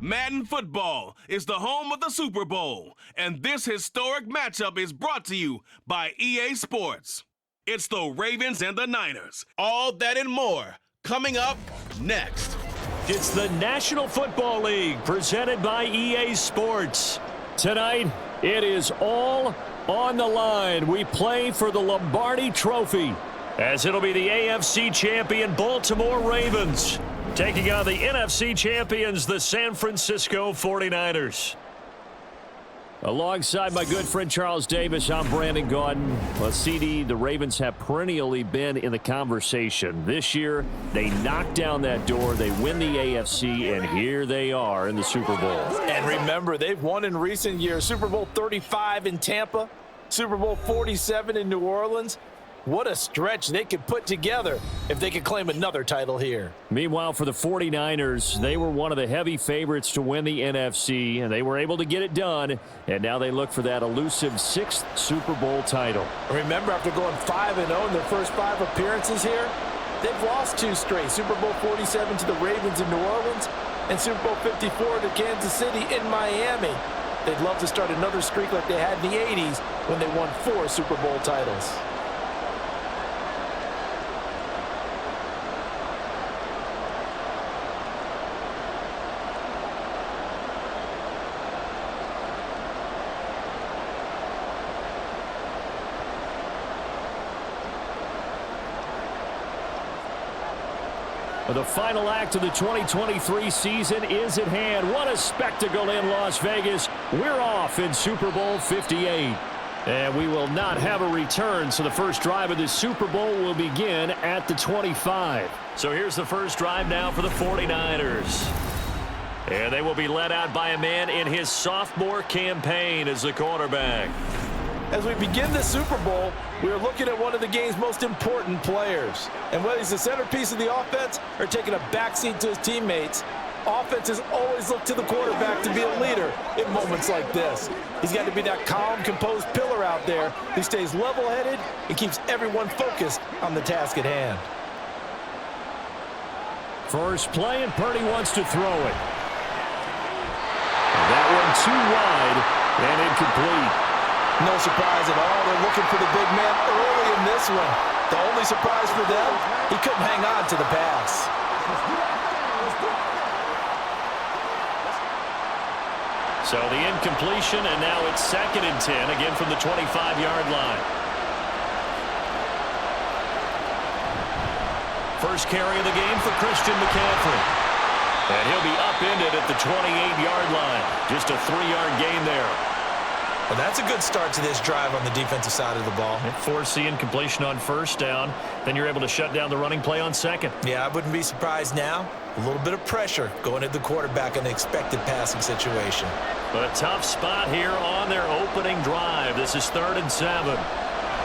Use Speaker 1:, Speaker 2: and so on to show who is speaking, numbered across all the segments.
Speaker 1: Madden Football is the home of the Super Bowl, and this historic matchup is brought to you by EA Sports. It's the Ravens and the Niners. All that and more coming up next.
Speaker 2: It's the National Football League presented by EA Sports. Tonight, it is all on the line. We play for the Lombardi Trophy, as it'll be the AFC champion Baltimore Ravens taking on the NFC champions, the San Francisco 49ers. Alongside my good friend Charles Davis, I'm Brandon Gaudin. Well, CD, the Ravens have perennially been in the conversation. This year, they knock down that door, they win the AFC, and here they are in the Super Bowl.
Speaker 3: And remember, they've won in recent years. Super Bowl 35 in Tampa, Super Bowl 47 in New Orleans. What a stretch they could put together if they could claim another title here.
Speaker 2: Meanwhile, for the 49ers, they were one of the heavy favorites to win the NFC, and they were able to get it done, and now they look for that elusive 6th Super Bowl title.
Speaker 3: Remember, after going 5-0 in their first 5 appearances here, they've lost 2 straight. Super Bowl 47 to the Ravens in New Orleans and Super Bowl 54 to Kansas City in Miami. They'd love to start another streak like they had in the 80s when they won 4 Super Bowl titles.
Speaker 2: The final act of the 2023 season is at hand. What a spectacle in Las Vegas. We're off in Super Bowl 58. And we will not have a return, so the first drive of the Super Bowl will begin at the 25. So here's the first drive now for the 49ers. And they will be led out by a man in his sophomore campaign as the quarterback.
Speaker 3: As we begin the Super Bowl, we are looking at one of the game's most important players. And whether he's the centerpiece of the offense or taking a backseat to his teammates, offenses always look to the quarterback to be a leader in moments like this. He's got to be that calm, composed pillar out there who stays level-headed and keeps everyone focused on the task at hand.
Speaker 2: First play, and Purdy wants to throw it. That one too wide and incomplete.
Speaker 3: No surprise at all. They're looking for the big man early in this one. The only surprise for them, he couldn't hang on to the pass.
Speaker 2: So the incompletion, and now it's 2nd and 10, again from the 25-yard line. First carry of the game for Christian McCaffrey. And he'll be upended at the 28-yard line. Just a 3-yard gain there.
Speaker 3: Well, that's a good start to this drive on the defensive side of the ball.
Speaker 2: Force the incompletion on first down. Then you're able to shut down the running play on 2nd.
Speaker 3: Yeah, I wouldn't be surprised now. A little bit of pressure going at the quarterback in an expected passing situation.
Speaker 2: But a tough spot here on their opening drive. This is 3rd and 7.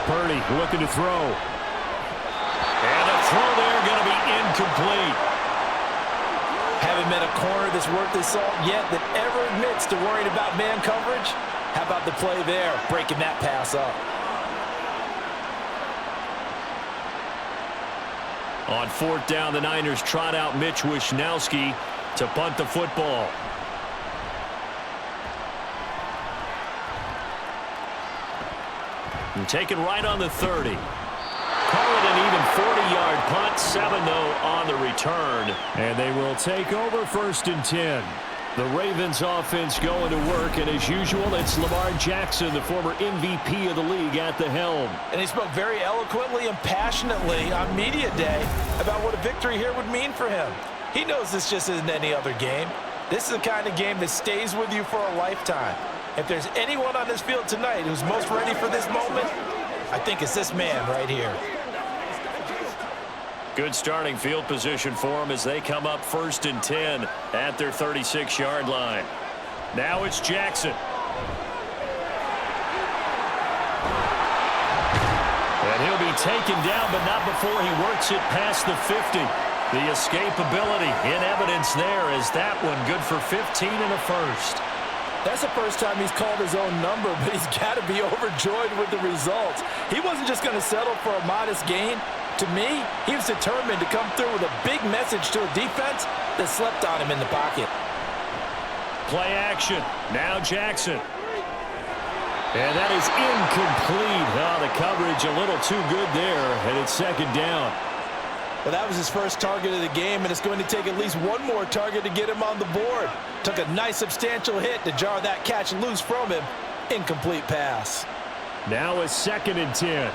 Speaker 2: Purdy looking to throw. And a throw there going to be incomplete.
Speaker 3: Haven't met a corner that's worth his salt yet that ever admits to worrying about man coverage. How about the play there, breaking that pass up?
Speaker 2: On 4th down, the Niners trot out Mitch Wishnowsky to punt the football. And taken right on the 30. Call it an even 40-yard punt, 7-0 on the return. And they will take over 1st and 10. The Ravens offense going to work, and as usual, it's Lamar Jackson, the former MVP of the league, at the helm.
Speaker 3: And he spoke very eloquently and passionately on media day about what a victory here would mean for him. He knows this just isn't any other game. This is the kind of game that stays with you for a lifetime. If there's anyone on this field tonight who's most ready for this moment, I think it's this man right here.
Speaker 2: Good starting field position for them as they come up 1st and 10 at their 36-yard line. Now it's Jackson. And he'll be taken down, but not before he works it past the 50. The escapability in evidence there as that one good for 15 and a first.
Speaker 3: That's the first time he's called his own number, but he's got to be overjoyed with the results. He wasn't just going to settle for a modest gain. To me, he was determined to come through with a big message to a defense that slept on him in the pocket.
Speaker 2: Play action. Now Jackson. And that is incomplete. Oh, the coverage a little too good there, and it's second down.
Speaker 3: Well, that was his first target of the game, and it's going to take at least one more target to get him on the board. Took a nice substantial hit to jar that catch loose from him. Incomplete pass.
Speaker 2: Now a 2nd and 10.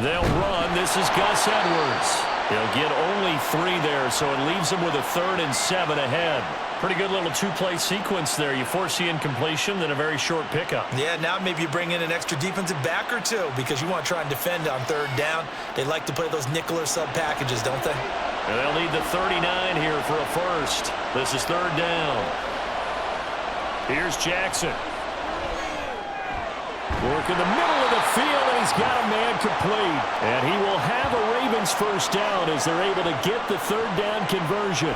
Speaker 2: They'll run. This is Gus Edwards. He'll get only 3 there, so it leaves him with a 3rd and 7 ahead. Pretty good little 2-play sequence there. You force the incompletion, then a very short pickup.
Speaker 3: Yeah, now maybe you bring in an extra defensive back or two because you want to try and defend on 3rd down. They like to play those nickel or sub packages, don't they?
Speaker 2: And they'll need the 39 here for a first. This is 3rd down. Here's Jackson. Work in the middle of the field, and he's got a man complete. And he will have a Ravens first down as they're able to get the 3rd down conversion.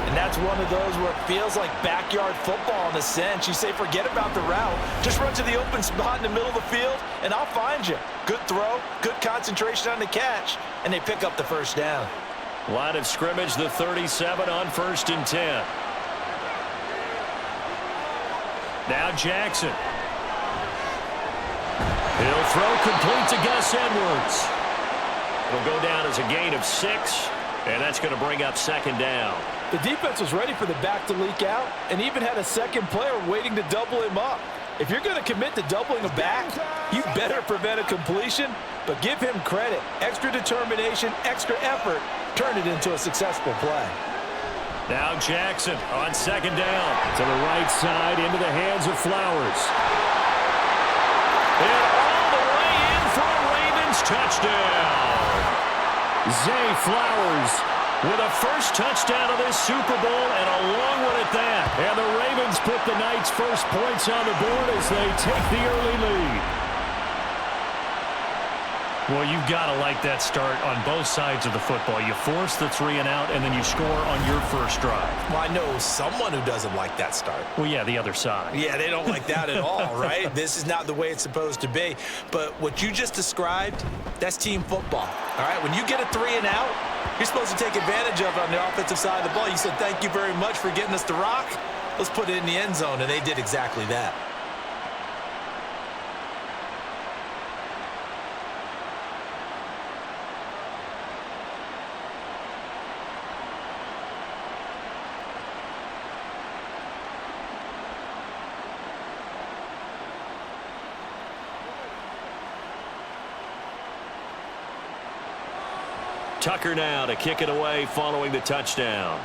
Speaker 3: And that's one of those where it feels like backyard football in a sense. You say forget about the route. Just run to the open spot in the middle of the field, and I'll find you. Good throw, good concentration on the catch, and they pick up the first down.
Speaker 2: Line of scrimmage, the 37 on 1st and 10. Now Jackson. He'll throw complete to Gus Edwards. It'll go down as a gain of 6, and that's going to bring up 2nd down.
Speaker 3: The defense was ready for the back to leak out and even had a second player waiting to double him up. If you're going to commit to doubling a back, you better prevent a completion, but give him credit. Extra determination, extra effort, turned it into a successful play.
Speaker 2: Now Jackson on 2nd down. To the right side into the hands of Flowers. And all the way in for a Ravens touchdown. Zay Flowers with a first touchdown of this Super Bowl, and a long one at that. And the Ravens put the Knights' first points on the board as they take the early lead. Well, you've got to like that start on both sides of the football. You force the 3 and out, and then you score on your first drive.
Speaker 3: Well, I know someone who doesn't like that start.
Speaker 2: Well, yeah, the other side.
Speaker 3: Yeah, they don't like that at all, right? This is not the way it's supposed to be. But what you just described, that's team football, all right? When you get a 3 and out, you're supposed to take advantage of it on the offensive side of the ball. You said, thank you very much for getting us the rock. Let's put it in the end zone, and they did exactly that.
Speaker 2: Tucker now to kick it away following the touchdown.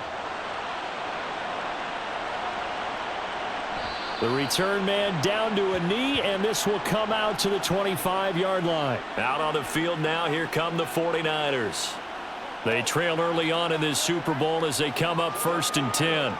Speaker 2: The return man down to a knee, and this will come out to the 25-yard line. Out on the field now, here come the 49ers. They trail early on in this Super Bowl as they come up 1st and 10.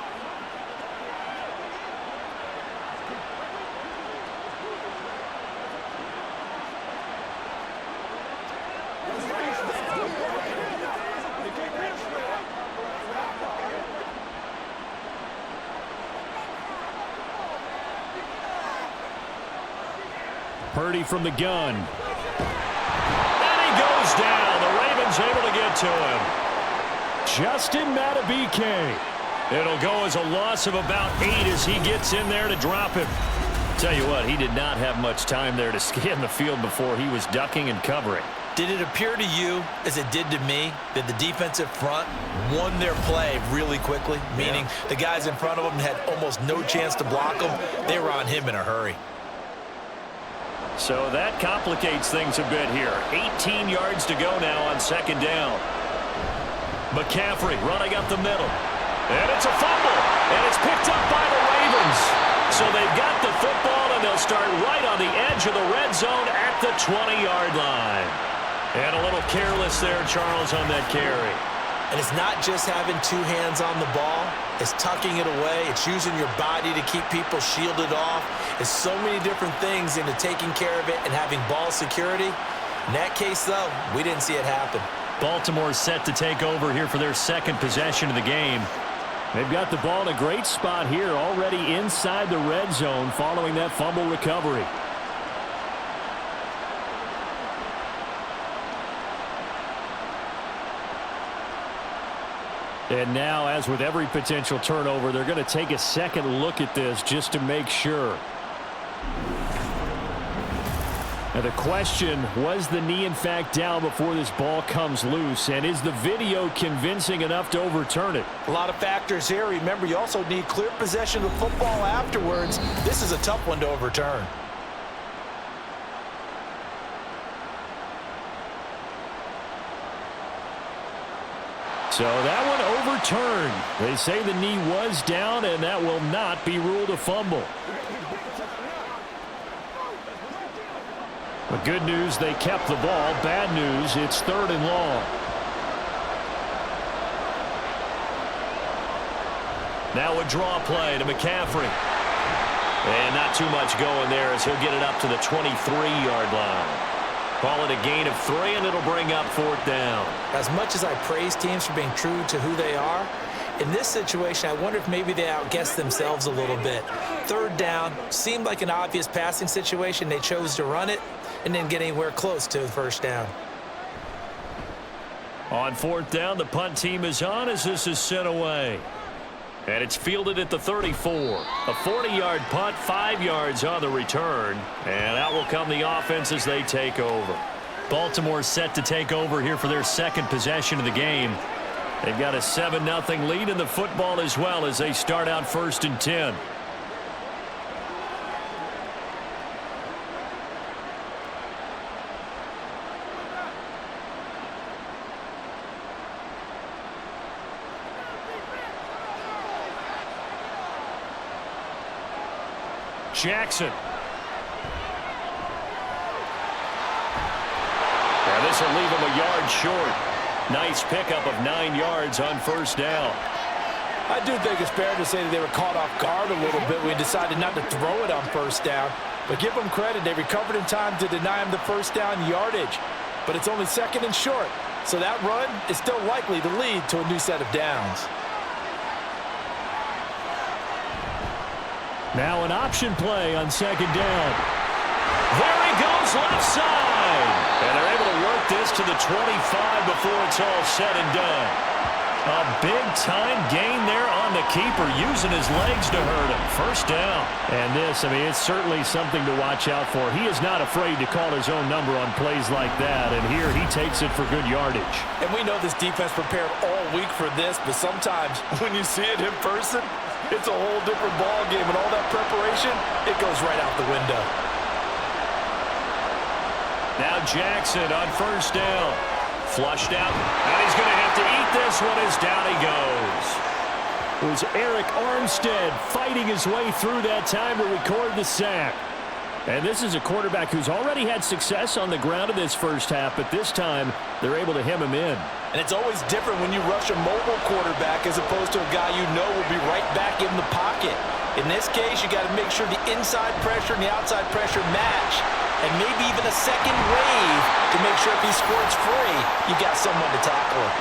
Speaker 2: Purdy from the gun. And he goes down. The Ravens able to get to him. Justin Madubuike. It'll go as a loss of about 8 as he gets in there to drop him. Tell you what, he did not have much time there to scan the field before he was ducking and covering.
Speaker 3: Did it appear to you, as it did to me, that the defensive front won their play really quickly? Meaning the guys in front of them had almost no chance to block them. They were on him in a hurry.
Speaker 2: So that complicates things a bit here. 18 yards to go now on 2nd down. McCaffrey running up the middle. And it's a fumble. And it's picked up by the Ravens. So they've got the football, and they'll start right on the edge of the red zone at the 20-yard line. And a little careless there, Charles, on that carry.
Speaker 3: And it's not just having 2 hands on the ball. It's tucking it away. It's using your body to keep people shielded off. It's so many different things into taking care of it and having ball security. In that case, though, we didn't see it happen.
Speaker 2: Baltimore's set to take over here for their 2nd possession of the game. They've got the ball in a great spot here, already inside the red zone following that fumble recovery. And now, as with every potential turnover, they're going to take a second look at this just to make sure. Now the question, was the knee in fact down before this ball comes loose? And is the video convincing enough to overturn it?
Speaker 3: A lot of factors here. Remember, you also need clear possession of the football afterwards. This is a tough one to overturn.
Speaker 2: So that one overturned. They say the knee was down, and that will not be ruled a fumble. But good news, they kept the ball. Bad news, it's 3rd and long. Now a draw play to McCaffrey. And not too much going there as he'll get it up to the 23-yard line. Call it a gain of 3, and it'll bring up 4th down.
Speaker 3: As much as I praise teams for being true to who they are, in this situation, I wonder if maybe they outguessed themselves a little bit. 3rd down seemed like an obvious passing situation. They chose to run it and didn't get anywhere close to the 1st down.
Speaker 2: On 4th down, the punt team is on as this is sent away. And it's fielded at the 34. A 40-yard punt, 5 yards on the return. And out will come the offense as they take over. Baltimore set to take over here for their 2nd possession of the game. They've got a 7-0 lead in the football as well as they start out 1st and 10. Jackson. And this will leave him a yard short. Nice pickup of 9 yards on 1st down.
Speaker 3: I do think it's fair to say that they were caught off guard a little bit. We decided not to throw it on 1st down. But give them credit. They recovered in time to deny him the 1st down yardage. But it's only 2nd and short. So that run is still likely to lead to a new set of downs.
Speaker 2: Now an option play on 2nd down. There he goes left side. And they're able to work this to the 25 before it's all said and done. A big-time gain there on the keeper, using his legs to hurt him. 1st down. And this, I mean, it's certainly something to watch out for. He is not afraid to call his own number on plays like that. And here he takes it for good yardage.
Speaker 3: And we know this defense prepared all week for this, but sometimes when you see it in person, it's a whole different ball game, and all that preparation, it goes right out the window.
Speaker 2: Now Jackson on 1st down. Flushed out, and he's going to have to eat this one as down he goes. It was Eric Armstead fighting his way through that time to record the sack. And this is a quarterback who's already had success on the ground in this 1st half, but this time they're able to hem him in.
Speaker 3: And it's always different when you rush a mobile quarterback as opposed to a guy you know will be right back in the pocket. In this case, you got to make sure the inside pressure and the outside pressure match, and maybe even a second wave to make sure if he squirts free, you got someone to tackle him.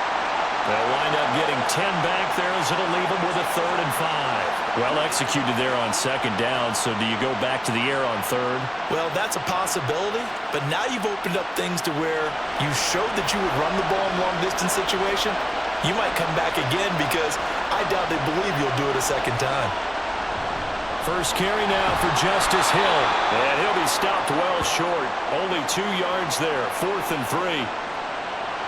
Speaker 2: They'll wind up getting 10 back there as it'll leave them with a 3rd and 5. Well executed there on 2nd down, so do you go back to the air on 3rd?
Speaker 3: Well, that's a possibility, but now you've opened up things to where you showed that you would run the ball in long-distance situation. You might come back again because I doubt they believe you'll do it a 2nd time.
Speaker 2: First carry now for Justice Hill, and he'll be stopped well short. Only 2 yards there, 4th and 3.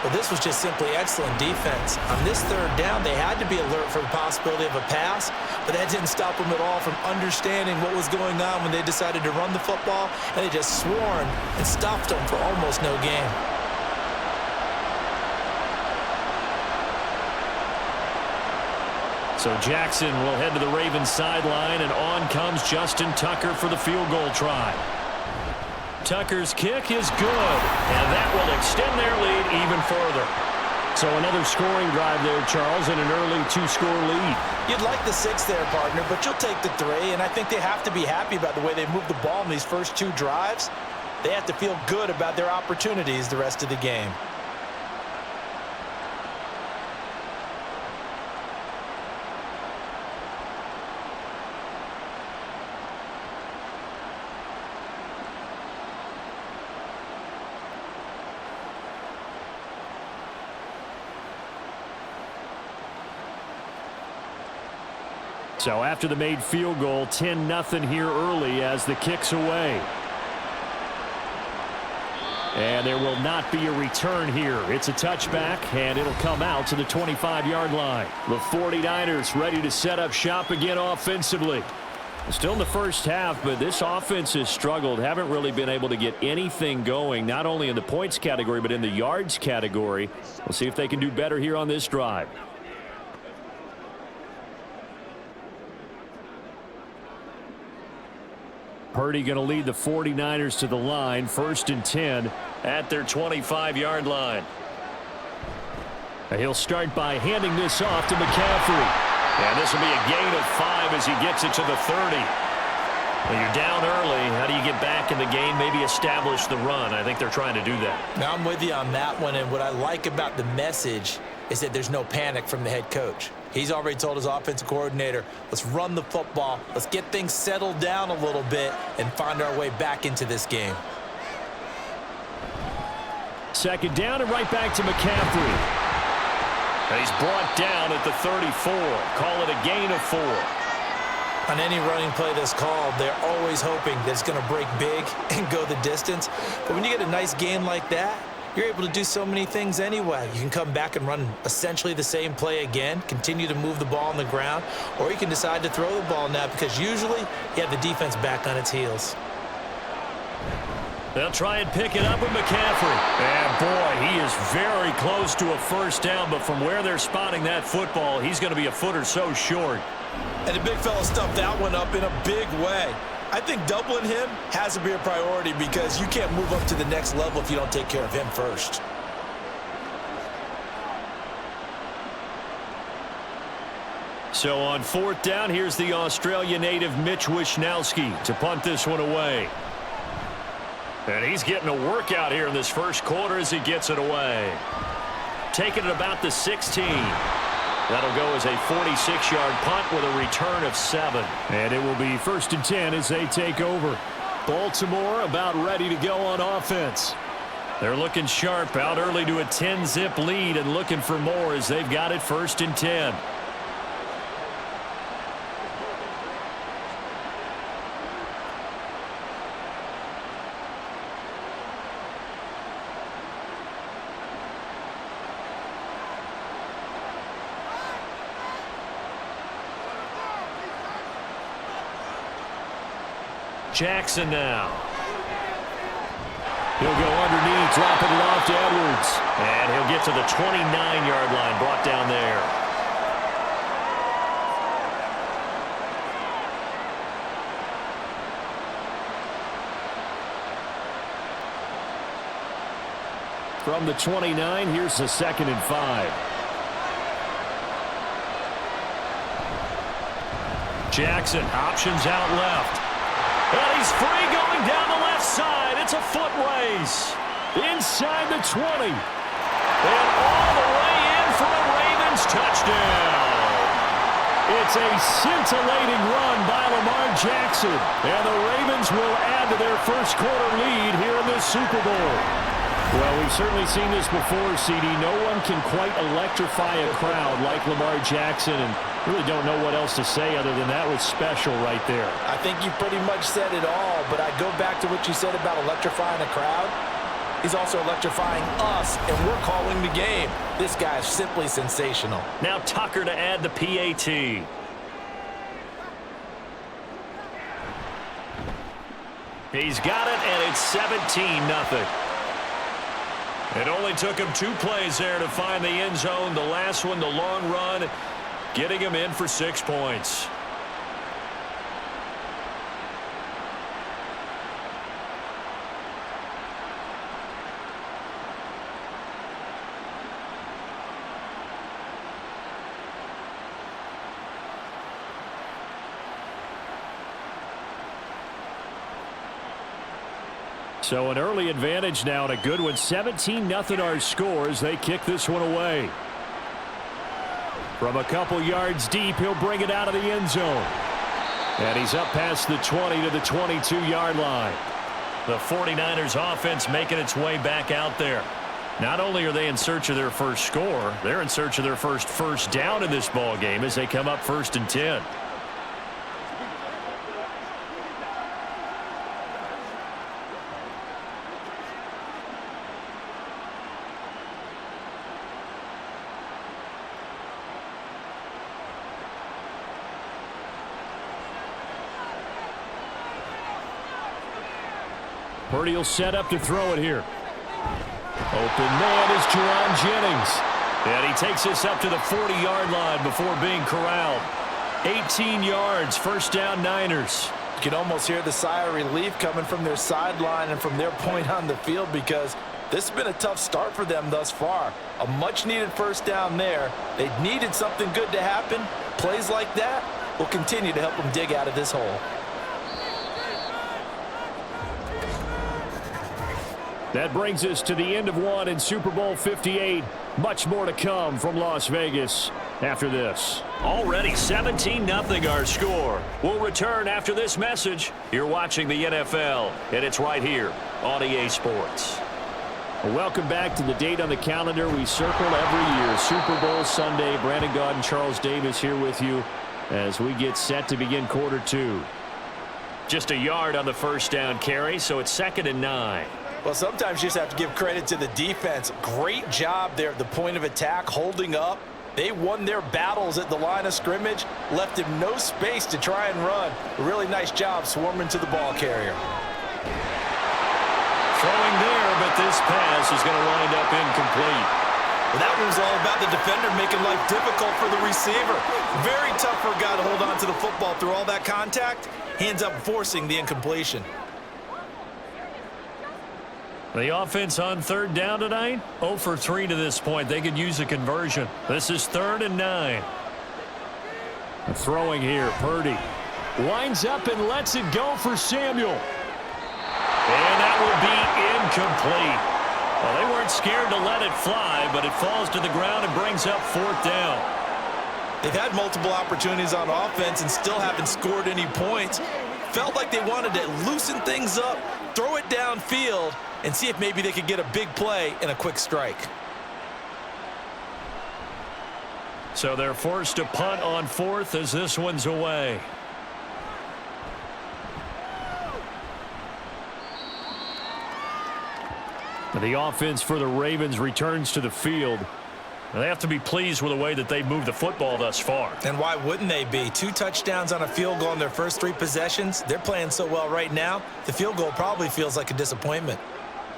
Speaker 3: Well, this was just simply excellent defense. On this 3rd down, they had to be alert for the possibility of a pass, but that didn't stop them at all from understanding what was going on when they decided to run the football, and they just swarmed and stopped them for almost no gain.
Speaker 2: So Jackson will head to the Ravens sideline, and on comes Justin Tucker for the field goal try. Tucker's kick is good, and that will extend their lead even further. So another scoring drive there, Charles, and an early 2-score lead.
Speaker 3: You'd like the 6 there, partner, but you'll take the 3, and I think they have to be happy about the way they moved the ball in these first 2 drives. They have to feel good about their opportunities the rest of the game.
Speaker 2: So after the made field goal, 10-0 here early as the kick's away. And there will not be a return here. It's a touchback, and it'll come out to the 25-yard line. The 49ers ready to set up shop again offensively. Still in the first half, but this offense has struggled. Haven't really been able to get anything going, not only in the points category, but in the yards category. We'll see if they can do better here on this drive. Purdy going to lead the 49ers to the line. 1st and 10 at their 25-yard line. He'll start by handing this off to McCaffrey. And this will be a gain of 5 as he gets it to the 30. Well, you're down early. How do you get back in the game? Maybe establish the run. I think they're trying to do that.
Speaker 3: Now I'm with you on that one, and what I like about the message is that there's no panic from the head coach. He's already told his offensive coordinator, let's run the football, let's get things settled down a little bit and find our way back into this game.
Speaker 2: 2nd down and right back to McCaffrey. And he's brought down at the 34. Call it a gain of 4.
Speaker 3: On any running play that's called, they're always hoping that it's going to break big and go the distance. But when you get a nice gain like that, you're able to do so many things anyway. You can come back and run essentially the same play again, continue to move the ball on the ground, or you can decide to throw the ball now because usually you have the defense back on its heels.
Speaker 2: They'll try and pick it up with McCaffrey. And, boy, he is very close to a 1st down, but from where they're spotting that football, he's going to be a foot or so short.
Speaker 3: And the big fella stuffed that one up in a big way. I think doubling him has to be a priority because you can't move up to the next level if you don't take care of him first.
Speaker 2: So on 4th down, here's the Australia native Mitch Wishnowsky to punt this one away. And he's getting a workout here in this first quarter as he gets it away. Taking it about the 16. That'll go as a 46-yard punt with a return of 7. And it will be 1st and 10 as they take over. Baltimore about ready to go on offense. They're looking sharp, out early to a 10-zip lead and looking for more as they've got it 1st and 10. Jackson now. He'll go underneath, dropping it off to Edwards. And he'll get to the 29-yard line, brought down there. From the 29, here's the 2nd and 5. Jackson, options out left. And he's free going down the left side. It's a foot race. Inside the 20. And all the way in for a Ravens touchdown. It's a scintillating run by Lamar Jackson. And the Ravens will add to their first quarter lead here in this Super Bowl. Well, we've certainly seen this before, CD. No one can quite electrify a crowd like Lamar Jackson, and really don't know what else to say other than that was special right there.
Speaker 3: I think you pretty much said it all, but I go back to what you said about electrifying a crowd. He's also electrifying us, and we're calling the game. This guy's simply sensational.
Speaker 2: Now Tucker to add the PAT. He's got it, and it's 17-0. It only took him 2 plays there to find the end zone. The last one, the long run, getting him in for 6 points. So an early advantage now and a good one. 17-0 our score as they kick this one away. From a couple yards deep, he'll bring it out of the end zone. And he's up past the 20 to the 22-yard line. The 49ers offense making its way back out there. Not only are they in search of their first score, they're in search of their first down in this ball game as they come up 1st and 10. Purdy will set up to throw it here. Open man is Teron Jennings. And he takes this up to the 40-yard line before being corralled. 18 yards, first down Niners.
Speaker 3: You can almost hear the sigh of relief coming from their sideline and from their point on the field, because this has been a tough start for them thus far. A much-needed first down there. They needed something good to happen. Plays like that will continue to help them dig out of this hole.
Speaker 2: That brings us to the end of one in Super Bowl 58. Much more to come from Las Vegas after this.
Speaker 4: Already 17-0 our score. We'll return after this message. You're watching the NFL, and it's right here on EA Sports.
Speaker 2: Welcome back to the date on the calendar we circle every year. Super Bowl Sunday. Brandon Gaud and Charles Davis here with you as we get set to begin quarter two.
Speaker 4: Just a yard on the first down carry, so it's 2nd and 9.
Speaker 3: Well, sometimes you just have to give credit to the defense. Great job there at the point of attack, holding up. They won their battles at the line of scrimmage, left him no space to try and run. A really nice job swarming to the ball carrier.
Speaker 4: Throwing there, but this pass is going to wind up incomplete.
Speaker 3: Well, that was all about the defender making life difficult for the receiver. Very tough for a guy to hold on to the football through all that contact. He ends up forcing the incompletion.
Speaker 4: The offense on 3rd down tonight, 0 for 3 to this point. They could use a conversion. This is 3rd and 9.
Speaker 2: Throwing here, Purdy winds up and lets it go for Samuel.
Speaker 4: And that will be incomplete. Well, they weren't scared to let it fly, but it falls to the ground and brings up 4th down.
Speaker 3: They've had multiple opportunities on offense and still haven't scored any points. Felt like they wanted to loosen things up, throw it downfield, and see if maybe they could get a big play and a quick strike.
Speaker 4: So they're forced to punt on 4th as this one's away.
Speaker 2: The offense for the Ravens returns to the field.
Speaker 4: They have to be pleased with the way that they've moved the football thus far.
Speaker 3: And why wouldn't they be? 2 touchdowns on a field goal in their first 3 possessions. They're playing so well right now, the field goal probably feels like a disappointment.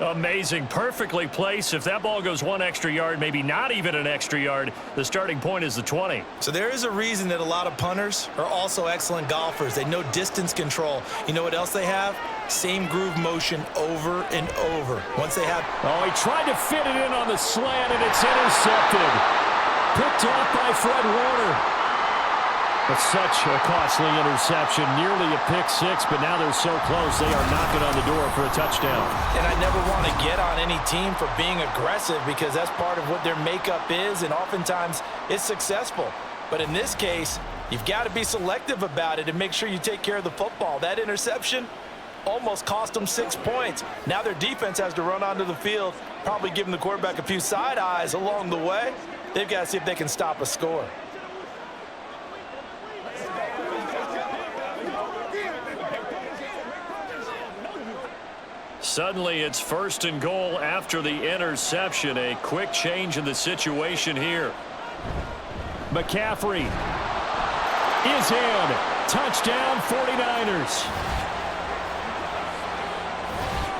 Speaker 4: Amazing. Perfectly placed. If that ball goes 1 extra yard, maybe not even an extra yard, the starting point is the 20.
Speaker 3: So there is a reason that a lot of punters are also excellent golfers. They know distance control. You know what else they have? Same groove motion over and over. Once they have...
Speaker 2: Oh, he tried to fit it in on the slant, and it's intercepted. Picked off by Fred Warner. But such a costly interception, nearly a pick-6, but now they're so close they are knocking on the door for a touchdown.
Speaker 3: And I never want to get on any team for being aggressive, because that's part of what their makeup is, and oftentimes it's successful. But in this case, you've got to be selective about it and make sure you take care of the football. That interception almost cost them 6 points. Now their defense has to run onto the field, probably giving the quarterback a few side eyes along the way. They've got to see if they can stop a score.
Speaker 4: Suddenly it's 1st and goal after the interception. A quick change in the situation here.
Speaker 2: McCaffrey is in. Touchdown 49ers.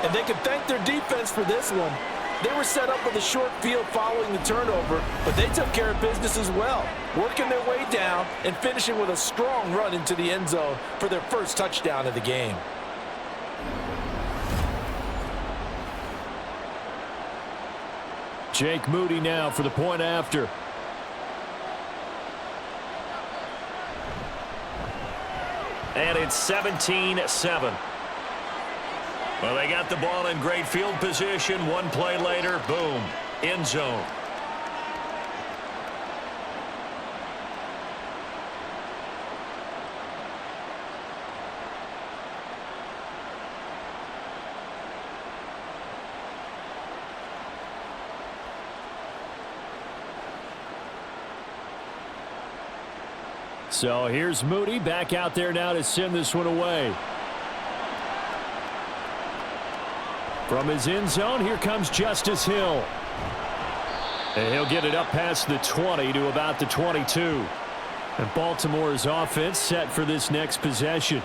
Speaker 3: And they can thank their defense for this one. They were set up with a short field following the turnover, but they took care of business as well, working their way down and finishing with a strong run into the end zone for their first touchdown of the game.
Speaker 2: Jake Moody now for the point after.
Speaker 4: And it's 17-7. Well, they got the ball in great field position. One play later, boom, end zone.
Speaker 2: So here's Moody back out there now to send this one away. From his end zone, here comes Justice Hill. And he'll get it up past the 20 to about the 22. And Baltimore's offense set for this next possession.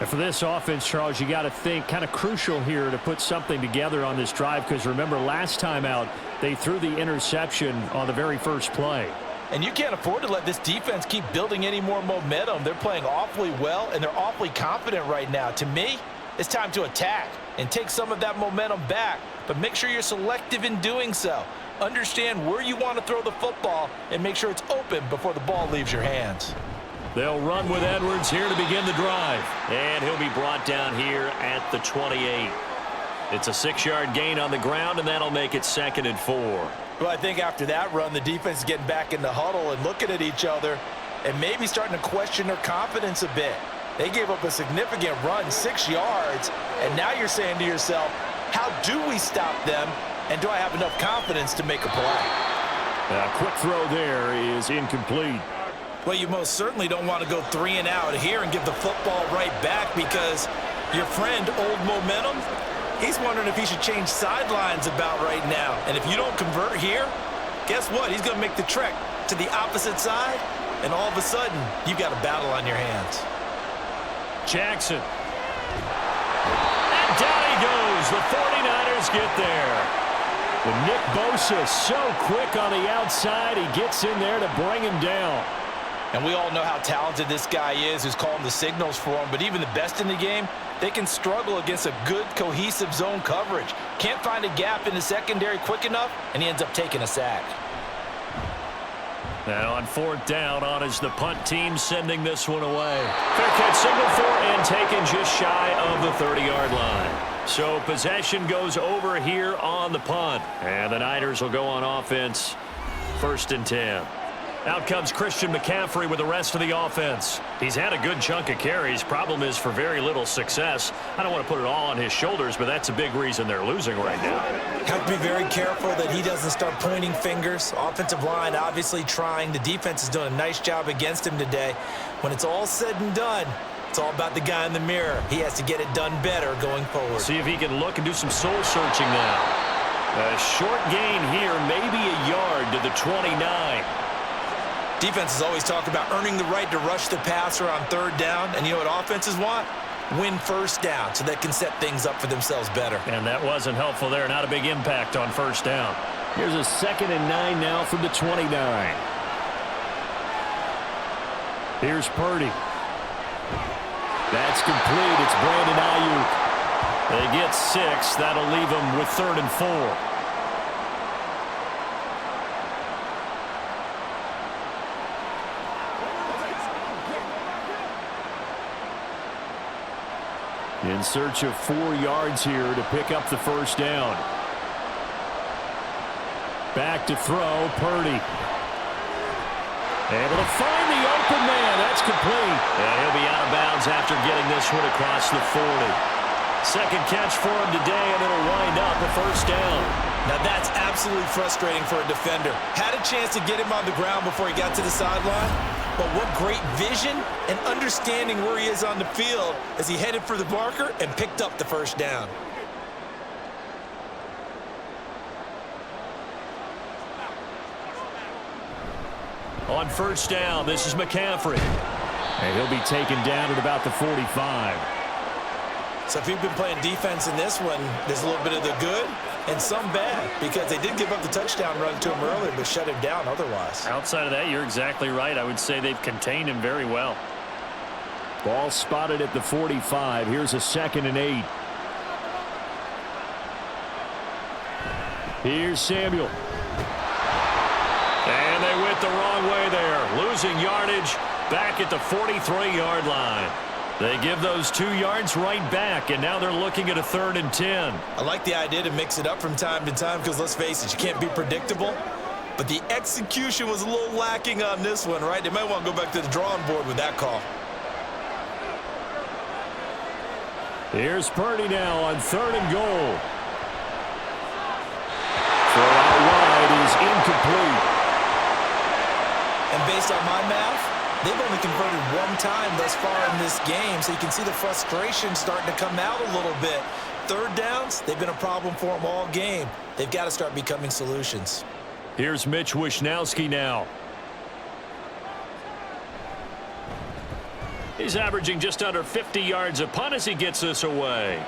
Speaker 2: And for this offense, Charles, you got to think kind of crucial here to put something together on this drive, because remember last time out they threw the interception on the very first play.
Speaker 3: And you can't afford to let this defense keep building any more momentum. They're playing awfully well, and they're awfully confident right now. To me, it's time to attack and take some of that momentum back, but make sure you're selective in doing so. Understand where you want to throw the football and make sure it's open before the ball leaves your hands.
Speaker 4: They'll run with Edwards here to begin the drive. And he'll be brought down here at the 28. It's a 6-yard gain on the ground, and that'll make it 2nd and 4.
Speaker 3: Well, I think after that run, the defense is getting back in the huddle and looking at each other and maybe starting to question their confidence a bit. They gave up a significant run, 6 yards, and now you're saying to yourself, how do we stop them, and do I have enough confidence to make a play?
Speaker 2: A quick throw there is incomplete.
Speaker 3: Well, you most certainly don't want to go 3 and out here and give the football right back, because your friend, Old Momentum, he's wondering if he should change sidelines about right now. And if you don't convert here, guess what? He's going to make the trek to the opposite side, and all of a sudden, you've got a battle on your hands.
Speaker 2: Jackson.
Speaker 4: And down he goes. The 49ers get there.
Speaker 2: And Nick Bosa so quick on the outside, he gets in there to bring him down.
Speaker 3: And we all know how talented this guy is who's calling the signals for him, but even the best in the game, they can struggle against a good, cohesive zone coverage. Can't find a gap in the secondary quick enough, and he ends up taking a sack.
Speaker 4: Now on 4th down, on is the punt team sending this one away. Fair catch signal for and taken just shy of the 30-yard line. So possession goes over here on the punt. And the Niners will go on offense, 1st and 10. Out comes Christian McCaffrey with the rest of the offense. He's had a good chunk of carries. Problem is for very little success. I don't want to put it all on his shoulders, but that's a big reason they're losing right now.
Speaker 3: Have to be very careful that he doesn't start pointing fingers. Offensive line obviously trying. The defense is doing a nice job against him today. When it's all said and done, it's all about the guy in the mirror. He has to get it done better going forward.
Speaker 4: See if he can look and do some soul searching now. A short gain here, maybe a yard to the 29.
Speaker 3: Defenses always talk about earning the right to rush the passer on 3rd down. And you know what offenses want? Win 1st down so they can set things up for themselves better.
Speaker 4: And that wasn't helpful there. Not a big impact on 1st down.
Speaker 2: Here's a 2nd and 9 now from the 29. Here's Purdy. That's complete. It's Brandon Ayuk.
Speaker 4: They get 6. That'll leave them with 3rd and 4.
Speaker 2: In search of 4 yards here to pick up the 1st down. Back to throw, Purdy. Able to find the open man. That's complete.
Speaker 4: And he'll be out of bounds after getting this one across the 40. 2nd catch for him today, and it'll wind up a 1st down.
Speaker 3: Now that's absolutely frustrating for a defender. Had a chance to get him on the ground before he got to the sideline, but what great vision and understanding where he is on the field as he headed for the marker and picked up the 1st down.
Speaker 4: On 1st down, this is McCaffrey.
Speaker 2: And he'll be taken down at about the 45.
Speaker 3: So if you've been playing defense in this one, there's a little bit of the good and some bad, because they did give up the touchdown run to him earlier, but shut him down otherwise.
Speaker 4: Outside of that, you're exactly right. I would say they've contained him very well.
Speaker 2: Ball spotted at the 45. Here's a 2nd and 8. Here's Samuel.
Speaker 4: And they went the wrong way there. Losing yardage back at the 43-yard line. They give those 2 yards right back, and now they're looking at a 3rd and 10.
Speaker 3: I like the idea to mix it up from time to time, because let's face it, you can't be predictable. But the execution was a little lacking on this one, right? They might want to go back to the drawing board with that call.
Speaker 2: Here's Purdy now on 3rd and goal. Throw out wide is incomplete.
Speaker 3: And based on my math, they've only converted 1 time thus far in this game, so you can see the frustration starting to come out a little bit. 3rd downs, they've been a problem for them all game. They've got to start becoming solutions.
Speaker 4: Here's Mitch Wishnowsky now. He's averaging just under 50 yards a punt as he gets this away.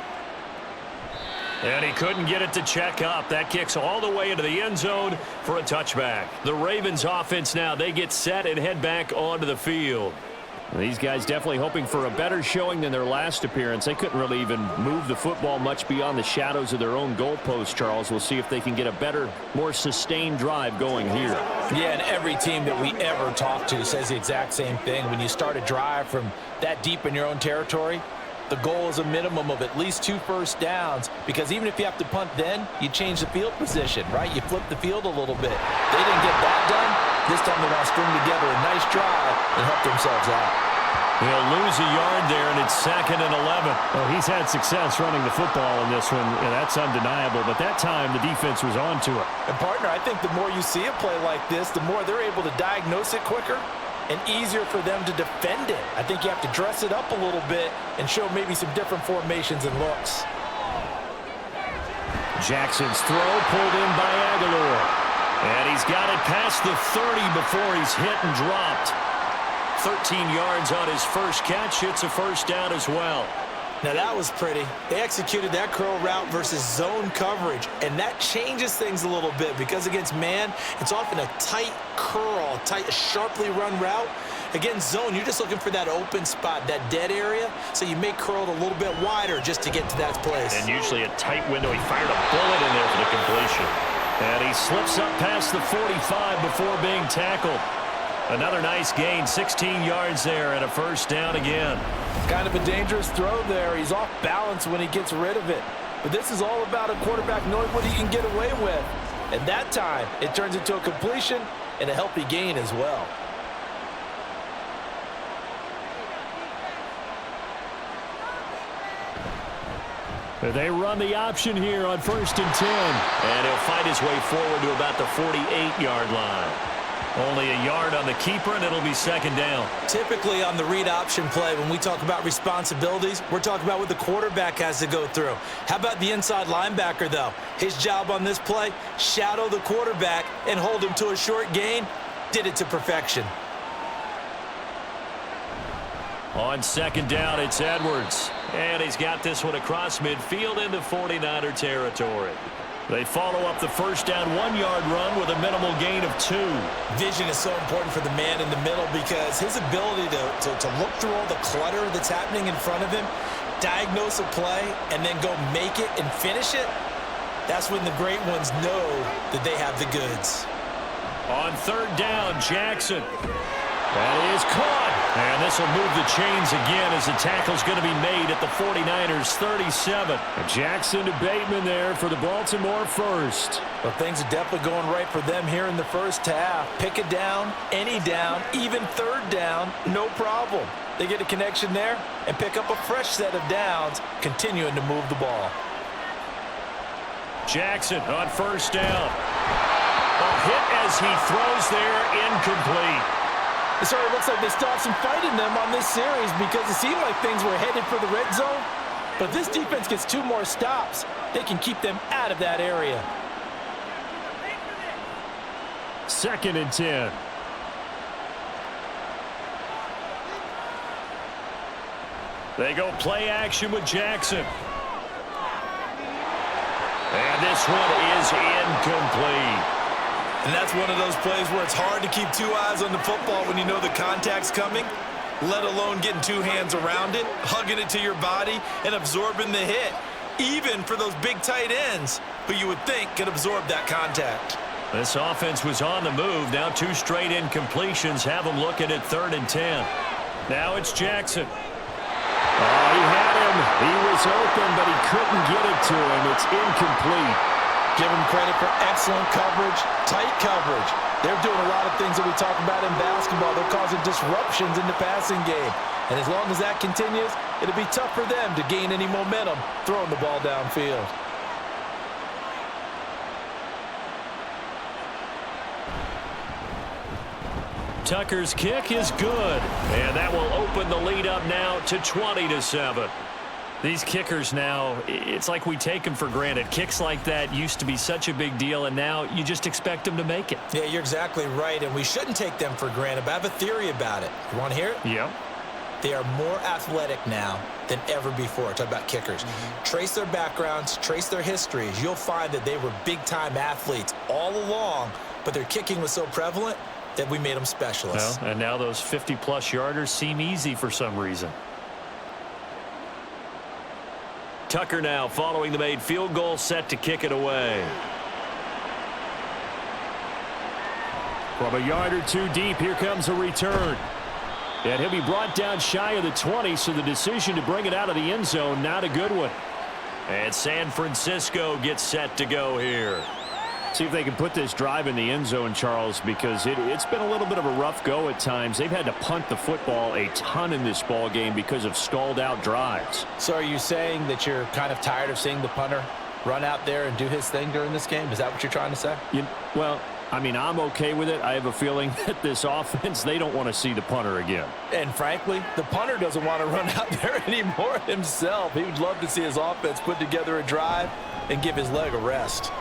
Speaker 4: And he couldn't get it to check up. That kicks all the way into the end zone for a touchback. The Ravens offense now, they get set and head back onto the field.
Speaker 2: These guys definitely hoping for a better showing than their last appearance. They couldn't really even move the football much beyond the shadows of their own goalpost, Charles. We'll see if they can get a better, more sustained drive going here.
Speaker 3: Yeah, and every team that we ever talk to says the exact same thing. When you start a drive from that deep in your own territory, the goal is a minimum of at least 2 first downs, because even if you have to punt then, you change the field position, right? You flip the field a little bit. They didn't get that done. This time they want to string together a nice drive and help themselves out.
Speaker 4: He'll lose a yard there, and it's 2nd and 11.
Speaker 2: Well, he's had success running the football in this one, and that's undeniable. But that time, the defense was on to it.
Speaker 3: And, partner, I think the more you see a play like this, the more they're able to diagnose it quicker and easier for them to defend it. I think you have to dress it up a little bit and show maybe some different formations and looks.
Speaker 2: Jackson's throw pulled in by Aguilar.
Speaker 4: And he's got it past the 30 before he's hit and dropped. 13 yards on his first catch. It's a first down as well.
Speaker 3: Now that was pretty. They executed that curl route versus zone coverage, and that changes things a little bit because against man, it's often a tight curl, tight, sharply run route. Against zone, you're just looking for that open spot, that dead area, so you may curl it a little bit wider just to get to that place.
Speaker 4: And usually a tight window. He fired a bullet in there for the completion. And he slips up past the 45 before being tackled. Another nice gain, 16 yards there, and a first down again.
Speaker 3: Kind of a dangerous throw there. He's off balance when he gets rid of it. But this is all about a quarterback knowing what he can get away with. And that time, it turns into a completion and a healthy gain as well.
Speaker 2: They run the option here on 1st and 10.
Speaker 4: And he'll fight his way forward to about the 48-yard line. Only a yard on the keeper, and it'll be 2nd down.
Speaker 3: Typically on the read option play, when we talk about responsibilities, we're talking about what the quarterback has to go through. How about the inside linebacker, though? His job on this play, shadow the quarterback and hold him to a short gain. Did it to perfection.
Speaker 4: On 2nd down, it's Edwards. And he's got this one across midfield into 49er territory. They follow up the first down 1-yard run with a minimal gain of 2.
Speaker 3: Vision is so important for the man in the middle because his ability to look through all the clutter that's happening in front of him, diagnose a play, and then go make it and finish it, that's when the great ones know that they have the goods.
Speaker 4: On 3rd down, Jackson. That is caught. And this will move the chains again as the tackle's going to be made at the 49ers 37.
Speaker 2: Jackson to Bateman there for the Baltimore first.
Speaker 3: Well, things are definitely going right for them here in the first half. Pick a down, any down, even 3rd down, no problem. They get a connection there and pick up a fresh set of downs, continuing to move the ball.
Speaker 4: Jackson on 1st down. A hit as he throws there, incomplete.
Speaker 3: It sort of looks like they still have some fight in them on this series because it seemed like things were headed for the red zone. But if this defense gets 2 more stops, they can keep them out of that area.
Speaker 2: 2nd and 10.
Speaker 4: They go play action with Jackson. And this one is incomplete.
Speaker 3: And that's one of those plays where it's hard to keep 2 eyes on the football when you know the contact's coming, let alone getting 2 hands around it, hugging it to your body, and absorbing the hit, even for those big tight ends who you would think could absorb that contact.
Speaker 4: This offense was on the move. Now 2 straight incompletions have them looking at 3rd and 10. Now it's Jackson.
Speaker 2: Oh, he had him. He was open, but he couldn't get it to him. It's incomplete.
Speaker 3: Give them credit for excellent coverage, tight coverage. They're doing a lot of things that we talk about in basketball. They're causing disruptions in the passing game. And as long as that continues, it'll be tough for them to gain any momentum throwing the ball downfield.
Speaker 4: Tucker's kick is good. And that will open the lead up now to 20-7. These kickers now, it's like we take them for granted. Kicks like that used to be such a big deal, and now you just expect them to make it.
Speaker 3: Yeah, you're exactly right, and we shouldn't take them for granted, but I have a theory about it. You want to hear it?
Speaker 2: Yep.
Speaker 3: They are more athletic now than ever before. Talk about kickers. Trace their backgrounds, trace their histories. You'll find that they were big-time athletes all along, but their kicking was so prevalent that we made them specialists.
Speaker 4: Well, and now those 50-plus yarders seem easy for some reason. Tucker now following the made field goal, set to kick it away.
Speaker 2: From a yard or two deep, here comes a return. And he'll be brought down shy of the 20, so the decision to bring it out of the end zone, not a good one.
Speaker 4: And San Francisco gets set to go here.
Speaker 2: See if they can put this drive in the end zone, Charles, because it's been a little bit of a rough go at times. They've had to punt the football a ton in this ball game because of stalled-out drives.
Speaker 3: So are you saying that you're kind of tired of seeing the punter run out there and do his thing during this game? Is that what you're trying to say?
Speaker 2: Well, I mean, I'm okay with it. I have a feeling that this offense, they don't want to see the punter again.
Speaker 3: And frankly, the punter doesn't want to run out there anymore himself. He would love to see his offense put together a drive and give his leg a rest.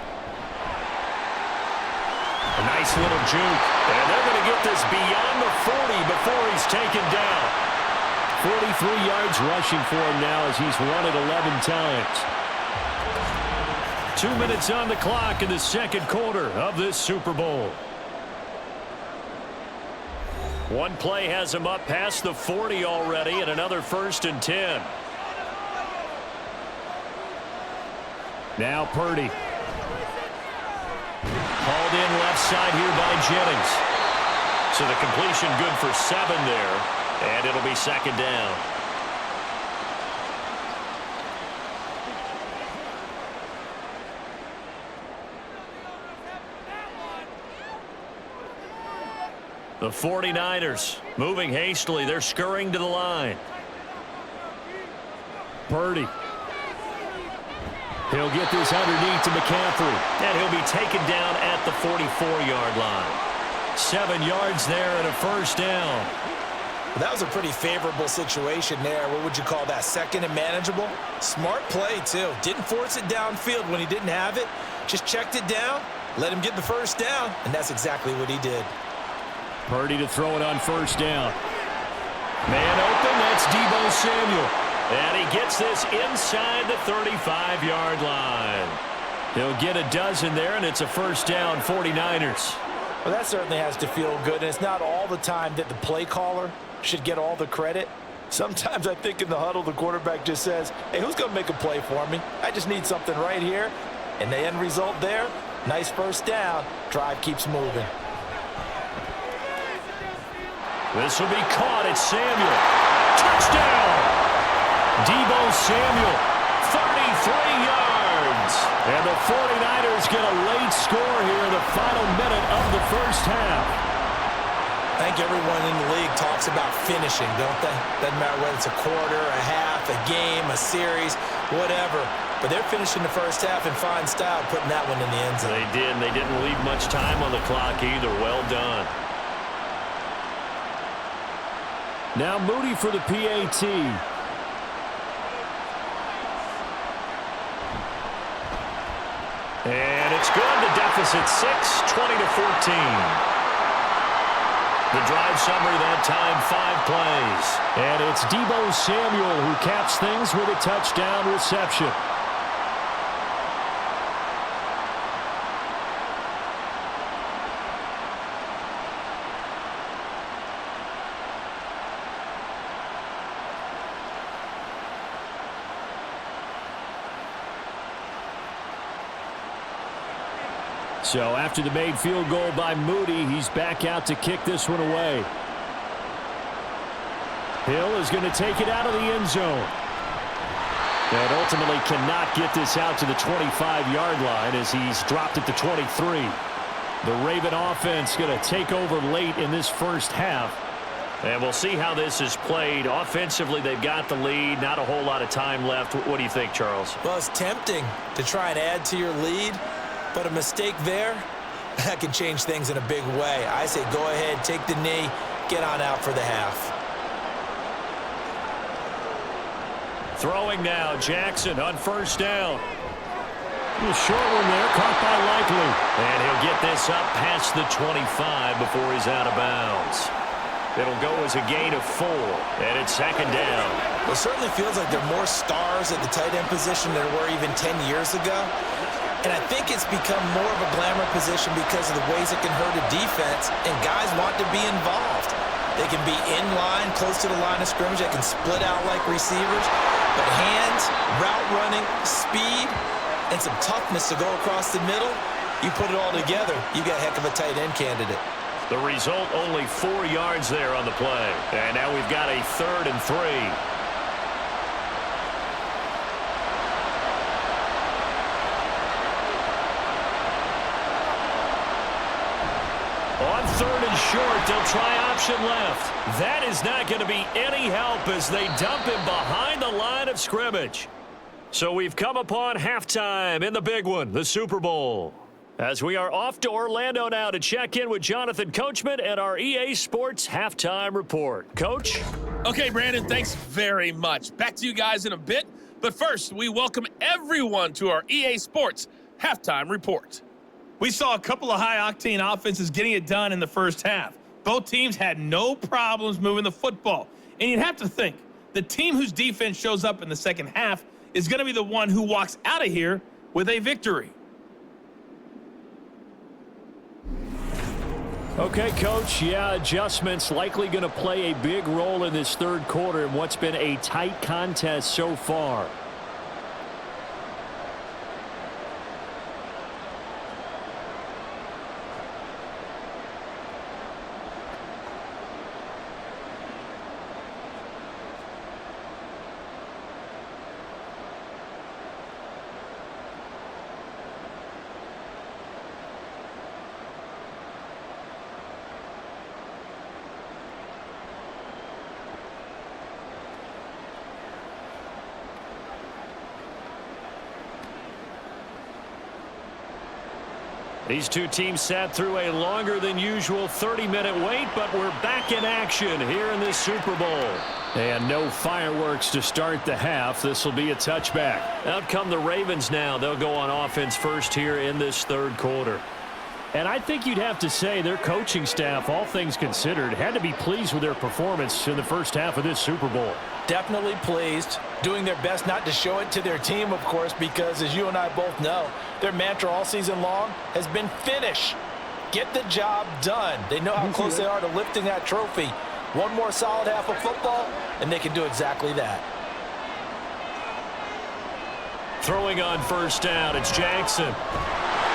Speaker 4: A nice little juke. And they're going to get this beyond the 40 before he's taken down.
Speaker 2: 43 yards rushing for him now as he's run it 11 times.
Speaker 4: 2 minutes on the clock in the second quarter of this Super Bowl. One play has him up past the 40 already, and another 1st and 10.
Speaker 2: Now Purdy.
Speaker 4: Hauled in left side here by Jennings. So the completion good for 7 there, and it'll be 2nd down. The 49ers moving hastily. They're scurrying to the line.
Speaker 2: Purdy. He'll get this underneath to McCaffrey.
Speaker 4: And he'll be taken down at the 44-yard line. 7 yards there and a 1st down.
Speaker 3: Well, that was a pretty favorable situation there. What would you call that? 2nd and manageable? Smart play, too. Didn't force it downfield when he didn't have it. Just checked it down, let him get the 1st down, and that's exactly what he did.
Speaker 2: Purdy to throw it on 1st down.
Speaker 4: Man open, that's Deebo Samuel. And he gets this inside the 35-yard line.
Speaker 2: He'll get a dozen there, and it's a 1st down, 49ers.
Speaker 3: Well, that certainly has to feel good, and it's not all the time that the play caller should get all the credit. Sometimes I think in the huddle, the quarterback just says, hey, who's going to make a play for me? I just need something right here. And the end result there, nice 1st down. Drive keeps moving.
Speaker 4: This will be caught. It's Samuel. Touchdown! Deebo Samuel, 33 yards.
Speaker 2: And the 49ers get a late score here in the final minute of the 1st half.
Speaker 3: I think everyone in the league talks about finishing, don't they? Doesn't matter whether it's a quarter, a half, a game, a series, whatever. But they're finishing the 1st half in fine style, putting that one in the end zone.
Speaker 4: They did, and they didn't leave much time on the clock either. Well done.
Speaker 2: Now Moody for the PAT.
Speaker 4: And it's good. The deficit 6, 20-14. The drive summary that time, 5 plays.
Speaker 2: And it's Deebo Samuel who caps things with a touchdown reception. So after the made field goal by Moody, he's back out to kick this one away. Hill is going to take it out of the end zone. And ultimately cannot get this out to the 25-yard line as he's dropped at the 23. The Raven offense going to take over late in this 1st half.
Speaker 4: And we'll see how this is played. Offensively, they've got the lead. Not a whole lot of time left. What do you think, Charles?
Speaker 3: Well, it's tempting to try and add to your lead. But a mistake there, that can change things in a big way. I say go ahead, take the knee, get on out for the half.
Speaker 4: Throwing now, Jackson on 1st down.
Speaker 2: A short one there, caught by Likely.
Speaker 4: And he'll get this up past the 25 before he's out of bounds. It'll go as a gain of 4, and it's second down.
Speaker 3: Well, it certainly feels like there are more stars at the tight end position than there were even 10 years ago. And I think it's become more of a glamour position because of the ways it can hurt a defense, and guys want to be involved. They can be in line, close to the line of scrimmage. They can split out like receivers. But hands, route running, speed, and some toughness to go across the middle, you put it all together, you got a heck of a tight end candidate.
Speaker 4: The result, only 4 yards there on the play. And now we've got a 3rd and 3. On 3rd and short, they'll try option left. That is not going to be any help as they dump him behind the line of scrimmage. So we've come upon halftime in the big one, the Super Bowl. As we are off to Orlando now to check in with Jonathan Coachman and our EA Sports Halftime Report. Coach?
Speaker 5: Okay, Brandon, thanks very much. Back to you guys in a bit. But first, we welcome everyone to our EA Sports Halftime Report.
Speaker 6: We saw a couple of high-octane offenses getting it done in the first half. Both teams had no problems moving the football. And you'd have to think, the team whose defense shows up in the second half is going to be the one who walks out of here with a victory.
Speaker 2: Okay, Coach, yeah, adjustments likely going to play a big role in this third quarter in what's been a tight contest so far.
Speaker 4: These two teams sat through a longer than usual 30-minute wait, but we're back in action here in this Super Bowl.
Speaker 2: And no fireworks to start the half. This will be a touchback.
Speaker 4: Out come the Ravens now. They'll go on offense first here in this third quarter.
Speaker 2: And I think you'd have to say their coaching staff, all things considered, had to be pleased with their performance in the first half of this Super Bowl.
Speaker 3: Definitely pleased, doing their best not to show it to their team, of course, because as you and I both know, their mantra all season long has been finish. Get the job done. They know how close they are to lifting that trophy. One more solid half of football, and they can do exactly that.
Speaker 4: Throwing on first down, it's Jackson.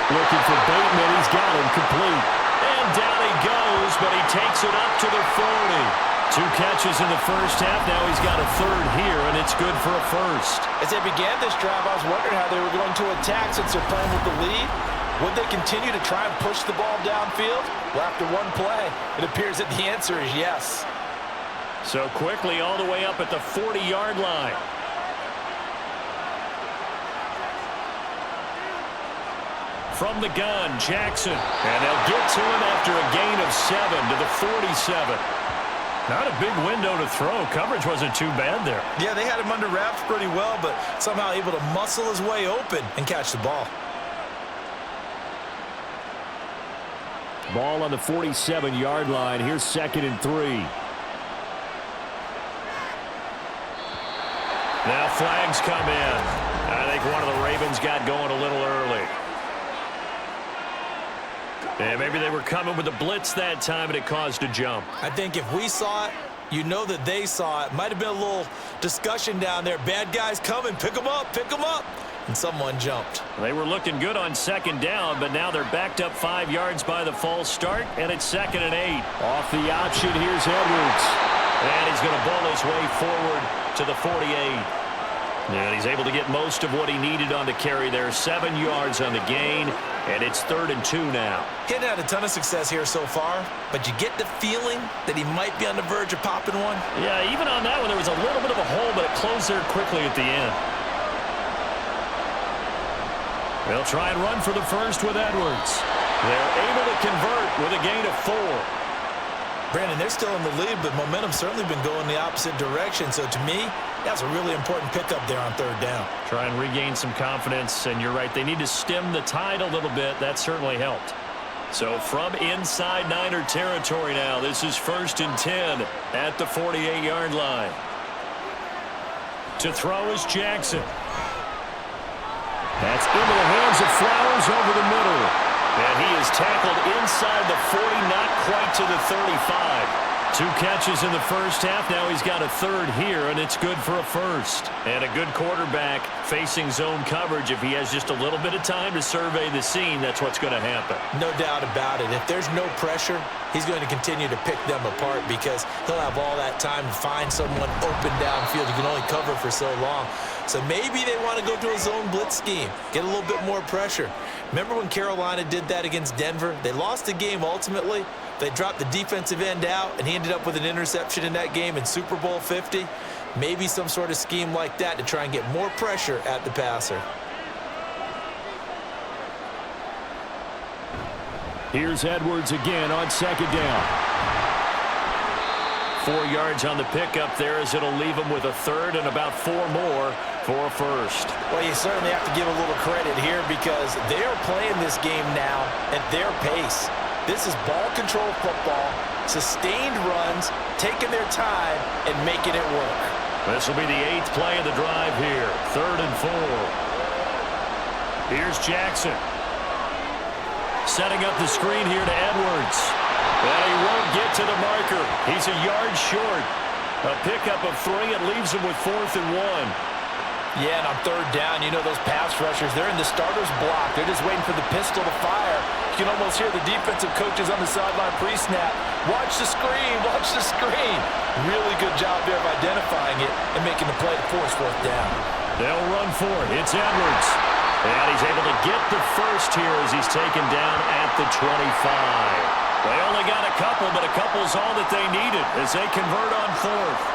Speaker 2: Looking for Bateman. He's got him complete.
Speaker 4: And down he goes, but he takes it up to the 40. 2 catches in the first half. Now he's got a third here, and it's good for a first.
Speaker 3: As they began this drive, I was wondering how they were going to attack since they're playing with the lead. Would they continue to try and push the ball downfield? Well, after one play, it appears that the answer is yes.
Speaker 4: So quickly all the way up at the 40-yard line. From the gun, Jackson. And they'll get to him after a gain of 7 to the 47. Not a big window to throw. Coverage wasn't too bad there.
Speaker 3: Yeah, they had him under wraps pretty well, but somehow able to muscle his way open and catch the ball.
Speaker 2: Ball on the 47-yard line. Here's 2nd and 3.
Speaker 4: Now flags come in. I think one of the Ravens got going a little early. Yeah, maybe they were coming with a blitz that time and it caused a jump.
Speaker 3: I think if we saw it, you know that they saw it. Might have been a little discussion down there. Bad guys coming. Pick them up. Pick them up. And someone jumped.
Speaker 4: They were looking good on 2nd down, but now they're backed up 5 yards by the false start, and it's 2nd and 8.
Speaker 2: Off the option, here's Edwards.
Speaker 4: And he's going to bowl his way forward to the 48. And he's able to get most of what he needed on the carry there. 7 yards on the gain, and it's 3rd and 2 now.
Speaker 3: He hadn't had a ton of success here so far, but you get the feeling that he might be on the verge of popping one.
Speaker 4: Yeah, even on that one, there was a little bit of a hole, but it closed there quickly at the end. They'll try and run for the first with Edwards. They're able to convert with a gain of 4.
Speaker 3: Brandon, they're still in the lead, but momentum's certainly been going the opposite direction. So to me, that's a really important pickup there on 3rd down.
Speaker 4: Try and regain some confidence, and you're right. They need to stem the tide a little bit. That certainly helped. So from inside Niner territory now, this is 1st and 10 at the 48-yard line. To throw is Jackson. That's into the hands of Flowers over the middle. And he is tackled inside the 40, not quite to the 35. 2 catches in the first half. Now he's got a third here, and it's good for a first. And a good quarterback facing zone coverage. If he has just a little bit of time to survey the scene, that's what's going to happen.
Speaker 3: No doubt about it. If there's no pressure, he's going to continue to pick them apart because he'll have all that time to find someone open downfield. You can only cover for so long. So maybe they want to go to a zone blitz scheme, get a little bit more pressure. Remember when Carolina did that against Denver? They lost the game ultimately. They dropped the defensive end out, and he ended up with an interception in that game in Super Bowl 50. Maybe some sort of scheme like that to try and get more pressure at the passer.
Speaker 2: Here's Edwards again on 2nd down.
Speaker 4: 4 yards on the pickup there as it'll leave him with a third and about 4 more for a first.
Speaker 3: Well, you certainly have to give a little credit here because they're playing this game now at their pace. This is ball control football, sustained runs, taking their time, and making it work.
Speaker 4: This will be the 8th play of the drive here. 3rd and 4. Here's Jackson. Setting up the screen here to Edwards. And he won't get to the marker. He's a yard short. A pickup of 3. It leaves him with 4th and 1.
Speaker 3: Yeah, and on 3rd down, you know those pass rushers, they're in the starter's block. They're just waiting for the pistol to fire. You can almost hear the defensive coaches on the sideline pre-snap. Watch the screen, watch the screen. Really good job there of identifying it and making the play to force 4th down.
Speaker 4: They'll run for it. It's Edwards. And he's able to get the first here as he's taken down at the 25. They only got a couple, but a couple's all that they needed as they convert on 4th.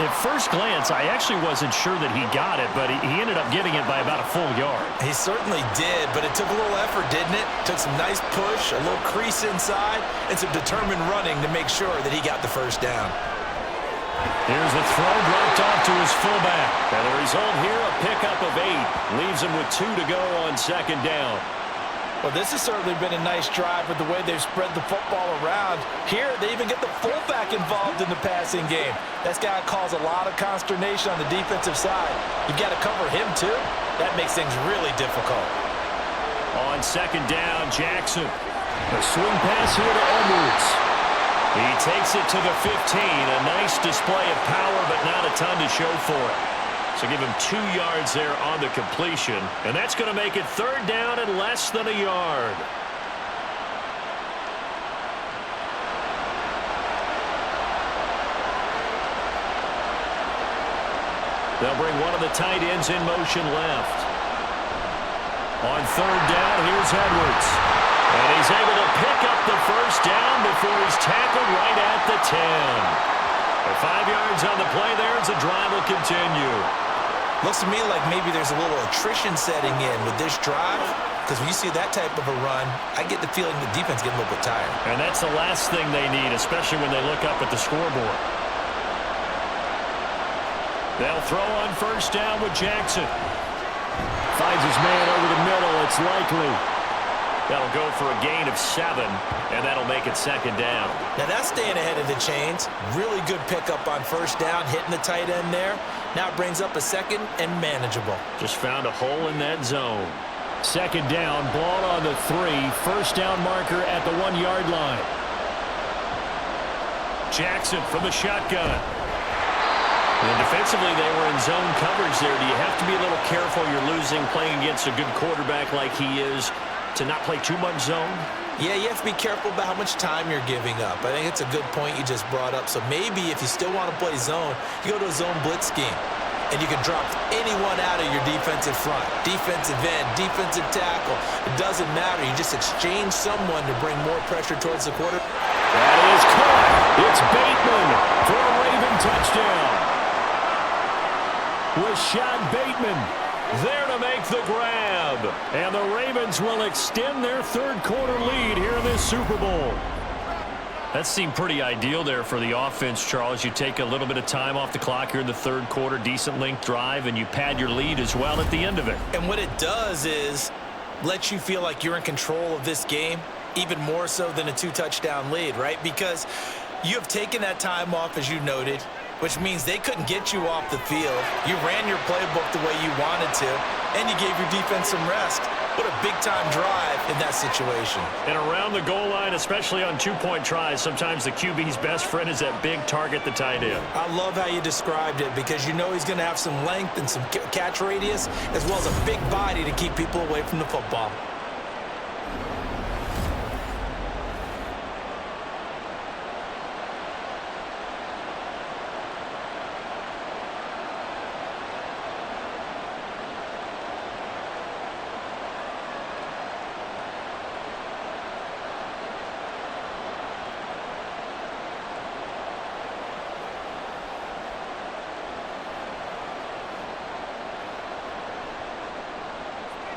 Speaker 2: At first glance, I actually wasn't sure that he got it, but he ended up getting it by about a full yard.
Speaker 3: He certainly did, but it took a little effort, didn't it? Took some nice push, a little crease inside, and some determined running to make sure that he got the first down.
Speaker 4: Here's a throw dropped off to his fullback. And the result here, a pickup of 8. Leaves him with 2 to go on 2nd down.
Speaker 3: Well, this has certainly been a nice drive with the way they've spread the football around. Here, they even get the fullback involved in the passing game. That's got to cause a lot of consternation on the defensive side. You've got to cover him, too. That makes things really difficult.
Speaker 4: On 2nd down, Jackson. A swing pass here to Edwards. He takes it to the 15. A nice display of power, but not a ton to show for it. So give him 2 yards there on the completion. And that's going to make it 3rd down and less than a yard. They'll bring one of the tight ends in motion left. On 3rd down, here's Edwards. And he's able to pick up the first down before he's tackled right at the 10. 5 yards on the play there as the drive will continue.
Speaker 3: Looks to me like maybe there's a little attrition setting in with this drive, because when you see that type of a run, I get the feeling the defense getting a little bit tired.
Speaker 4: And that's the last thing they need, especially when they look up at the scoreboard. They'll throw on 1st down with Jackson.
Speaker 2: Finds his man over the middle. It's likely.
Speaker 4: That'll go for a gain of 7, and that'll make it 2nd down.
Speaker 3: Now that's staying ahead of the chains. Really good pickup on 1st down, hitting the tight end there. Now it brings up a 2nd and manageable.
Speaker 4: Just found a hole in that zone.
Speaker 2: 2nd down, ball on the 3. 1st down marker at the 1-yard line.
Speaker 4: Jackson from the shotgun. And defensively, they were in zone coverage there. Do you have to be a little careful? You're losing playing against a good quarterback like he is to not play too much zone?
Speaker 3: Yeah, you have to be careful about how much time you're giving up. I think it's a good point you just brought up. So maybe if you still want to play zone, you go to a zone blitz scheme. And you can drop anyone out of your defensive front. Defensive end, defensive tackle. It doesn't matter. You just exchange someone to bring more pressure towards the quarter.
Speaker 2: That is caught. It's Bateman for a Raven touchdown. Rashad Bateman there to make the grab. And the Ravens will extend their 3rd quarter lead here in this Super Bowl.
Speaker 4: That seemed pretty ideal there for the offense, Charles. You take a little bit of time off the clock here in the 3rd quarter, decent length drive, and you pad your lead as well at the end of it.
Speaker 3: And what it does is let you feel like you're in control of this game even more so than a 2-touchdown lead, right? Because you have taken that time off, as you noted, which means they couldn't get you off the field. You ran your playbook the way you wanted to, and you gave your defense some rest. What a big-time drive in that situation.
Speaker 4: And around the goal line, especially on two-point tries, sometimes the QB's best friend is that big target, the tight end.
Speaker 3: I love how you described it because you know he's going to have some length and some catch radius as well as a big body to keep people away from the football.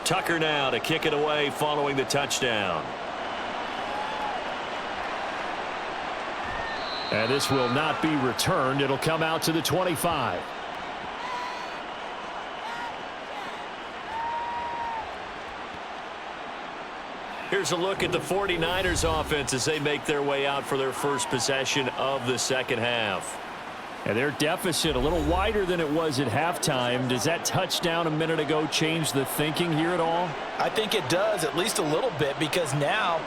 Speaker 4: Tucker now to kick it away following the touchdown.
Speaker 2: And this will not be returned. It'll come out to the 25.
Speaker 4: Here's a look at the 49ers offense as they make their way out for their first possession of the second half.
Speaker 2: And their deficit a little wider than it was at halftime. Does that touchdown a minute ago change the thinking here at all?
Speaker 3: I think it does, at least a little bit, because now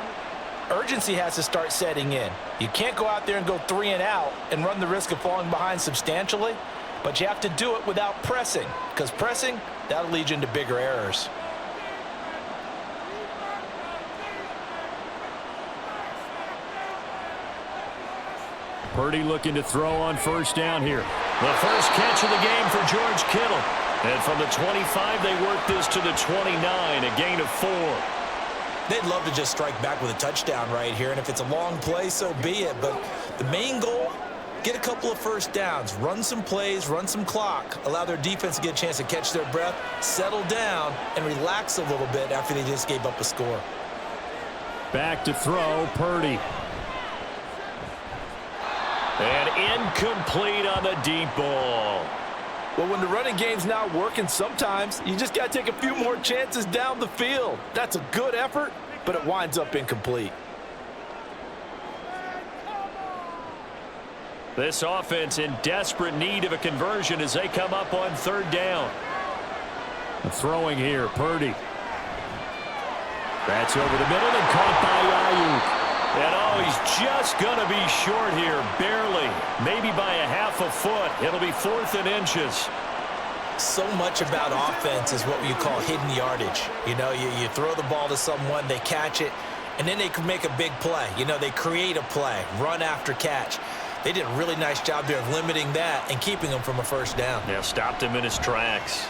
Speaker 3: urgency has to start setting in. You can't go out there and go 3 and out and run the risk of falling behind substantially, but you have to do it without pressing, because pressing, that'll lead you into bigger errors.
Speaker 2: Purdy looking to throw on first down here.
Speaker 4: The first catch of the game for George Kittle. And from the 25, they work this to the 29, a gain of 4.
Speaker 3: They'd love to just strike back with a touchdown right here, and if it's a long play, so be it. But the main goal, get a couple of first downs, run some plays, run some clock, allow their defense to get a chance to catch their breath, settle down, and relax a little bit after they just gave up a score.
Speaker 2: Back to throw, Purdy.
Speaker 4: And incomplete on the deep ball.
Speaker 3: Well, when the running game's not working, sometimes you just got to take a few more chances down the field. That's a good effort, but it winds up incomplete.
Speaker 4: This offense in desperate need of a conversion as they come up on third down.
Speaker 2: Throwing here, Purdy. That's over the middle and caught by Ayuk.
Speaker 4: And oh, he's just going to be short here, barely, maybe by a half a foot. It'll be 4th and inches.
Speaker 3: So much about offense is what you call hidden yardage. You know, you throw the ball to someone, they catch it, and then they can make a big play. You know, they create a play, run after catch. They did a really nice job there of limiting that and keeping him from a first down.
Speaker 4: Yeah, stopped him in his tracks.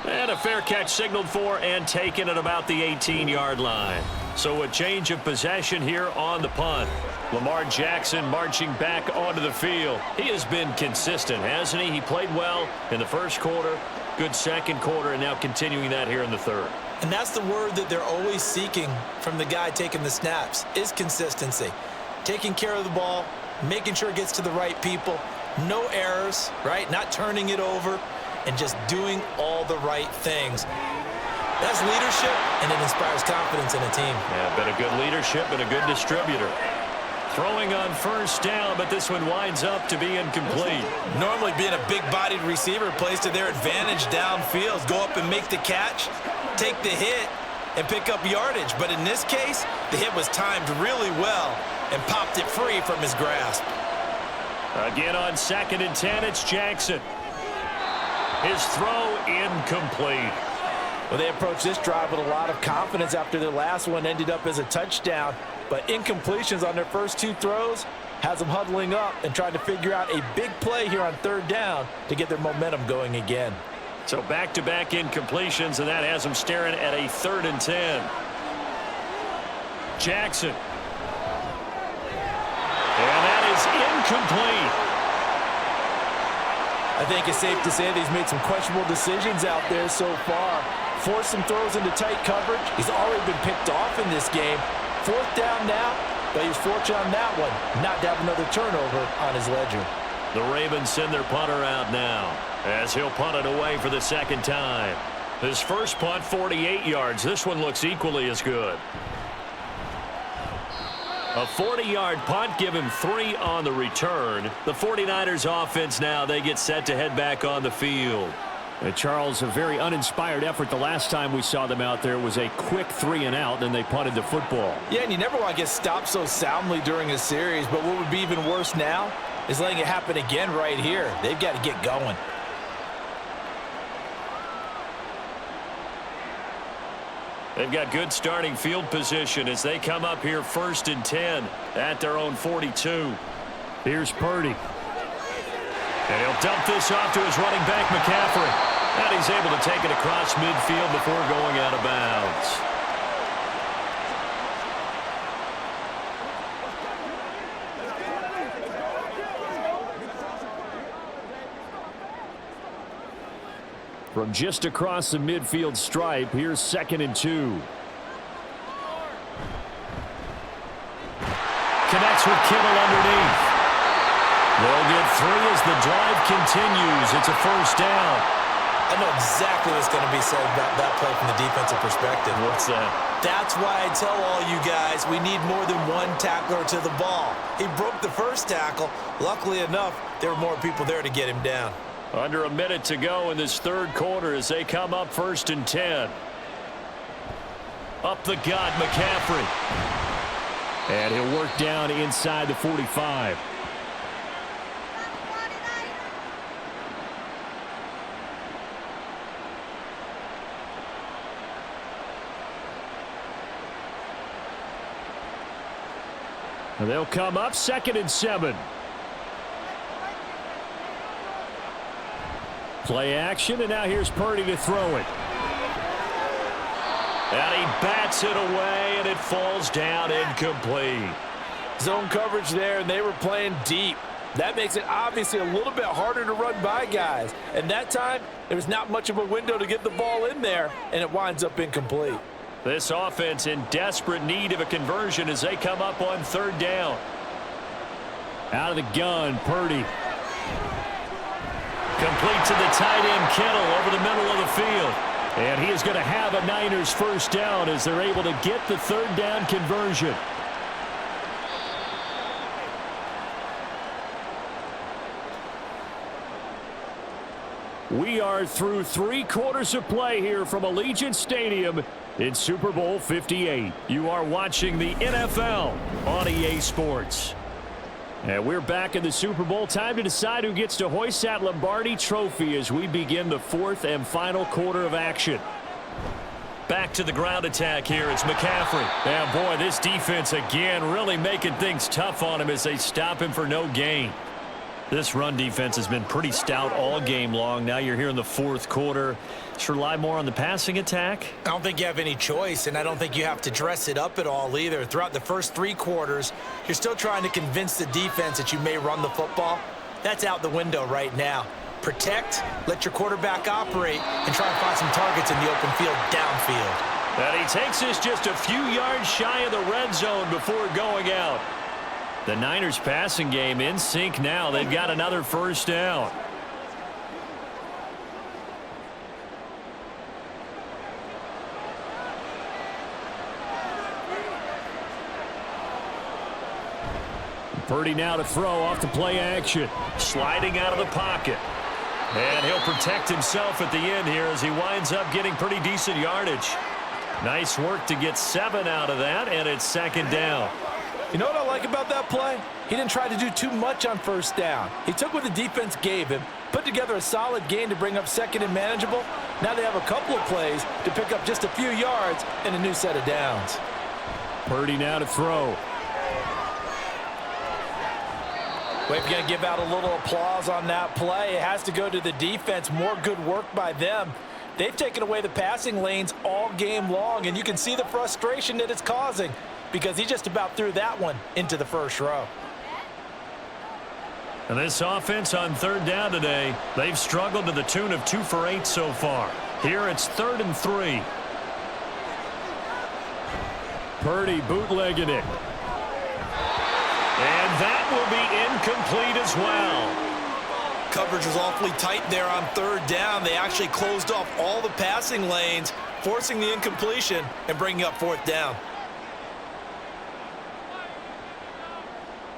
Speaker 4: And a fair catch signaled for and taken at about the 18-yard line. So a change of possession here on the punt. Lamar Jackson marching back onto the field. He has been consistent, hasn't he? He played well in the first quarter, good second quarter, and now continuing that here in the third.
Speaker 3: And that's the word that they're always seeking from the guy taking the snaps, is consistency. Taking care of the ball, making sure it gets to the right people, no errors, right? Not turning it over, and just doing all the right things. That's leadership, and it inspires confidence in a team.
Speaker 4: Yeah, been a good leadership and a good distributor. Throwing on first down, but this one winds up to be incomplete.
Speaker 3: Normally being a big-bodied receiver plays to their advantage downfield. Go up and make the catch, take the hit, and pick up yardage. But in this case, the hit was timed really well and popped it free from his grasp.
Speaker 4: Again on 2nd and 10, it's Jackson. His throw incomplete.
Speaker 3: Well, they approached this drive with a lot of confidence after their last one ended up as a touchdown. But incompletions on their first 2 throws has them huddling up and trying to figure out a big play here on third down to get their momentum going again.
Speaker 4: So back-to-back incompletions, and that has them staring at a 3rd and 10. Jackson. And that is incomplete.
Speaker 3: I think it's safe to say that he's made some questionable decisions out there so far. Forced some throws into tight coverage. He's already been picked off in this game. 4th down now, but he's fortunate on that one not to have another turnover on his ledger.
Speaker 4: The Ravens send their punter out now as he'll punt it away for the 2nd time. His first punt, 48 yards. This one looks equally as good. A 40-yard punt, give him 3 on the return. The 49ers offense now, they get set to head back on the field.
Speaker 2: Charles, a very uninspired effort. The last time we saw them out there was a quick 3 and out, and they punted the football.
Speaker 3: Yeah, and you never want to get stopped so soundly during a series, but what would be even worse now is letting it happen again right here. They've got to get going.
Speaker 4: They've got good starting field position as they come up here 1st and 10 at their own 42.
Speaker 2: Here's Purdy.
Speaker 4: And he'll dump this off to his running back, McCaffrey. And he's able to take it across midfield before going out of bounds.
Speaker 2: From just across the midfield stripe, here's 2nd and 2.
Speaker 4: Connects with Kittle underneath. They'll get 3 as the drive continues. It's a 1st down.
Speaker 3: I know exactly what's going to be said about that play from the defensive perspective.
Speaker 4: What's that?
Speaker 3: That's why I tell all you guys we need more than one tackler to the ball. He broke the first tackle. Luckily enough, there were more people there to get him down.
Speaker 4: Under a minute to go in this 3rd quarter as they come up 1st and 10. Up the gut, McCaffrey.
Speaker 2: And he'll work down inside the 45. And they'll come up 2nd and 7. Play action, and now here's Purdy to throw it.
Speaker 4: And he bats it away, and it falls down incomplete.
Speaker 3: Zone coverage there, and they were playing deep. That makes it obviously a little bit harder to run by guys. And that time, there was not much of a window to get the ball in there, and it winds up incomplete.
Speaker 4: This offense in desperate need of a conversion as they come up on 3rd down.
Speaker 2: Out of the gun, Purdy.
Speaker 4: Complete to the tight end, Kittle, over the middle of the field.
Speaker 2: And he is going to have a Niners 1st down as they're able to get the 3rd down conversion. We are through 3 quarters of play here from Allegiant Stadium in Super Bowl 58. You are watching the NFL on EA Sports. And we're back in the Super Bowl. Time to decide who gets to hoist that Lombardi trophy as we begin the 4th and final quarter of action.
Speaker 4: Back to the ground attack here. It's McCaffrey.
Speaker 2: Yeah, boy, this defense again really making things tough on him as they stop him for no gain.
Speaker 4: This run defense has been pretty stout all game long. Now you're here in the 4th quarter. Just rely more on the passing attack?
Speaker 3: I don't think you have any choice, and I don't think you have to dress it up at all either. Throughout the first 3 quarters, you're still trying to convince the defense that you may run the football. That's out the window right now. Protect, let your quarterback operate, and try and find some targets in the open field downfield.
Speaker 4: And he takes this just a few yards shy of the red zone before going out.
Speaker 2: The Niners passing game in sync now. They've got another 1st down. Purdy now to throw off the play action.
Speaker 4: Sliding out of the pocket. And he'll protect himself at the end here as he winds up getting pretty decent yardage. Nice work to get 7 out of that, and it's 2nd down.
Speaker 3: You know what I like about that play? He didn't try to do too much on 1st down. He took what the defense gave him, put together a solid gain to bring up 2nd and manageable. Now they have a couple of plays to pick up just a few yards and a new set of downs.
Speaker 2: Purdy now to throw.
Speaker 3: Well, if you're going to give out a little applause on that play, it has to go to the defense. More good work by them. They've taken away the passing lanes all game long, and you can see the frustration that it's causing because he just about threw that one into the 1st row.
Speaker 4: And this offense on 3rd down today, they've struggled to the tune of 2 for 8 so far. Here it's 3rd and 3.
Speaker 2: Purdy bootlegging it.
Speaker 4: And that will be incomplete as well.
Speaker 3: Coverage was awfully tight there on third down. They actually closed off all the passing lanes, forcing the incompletion and bringing up fourth down.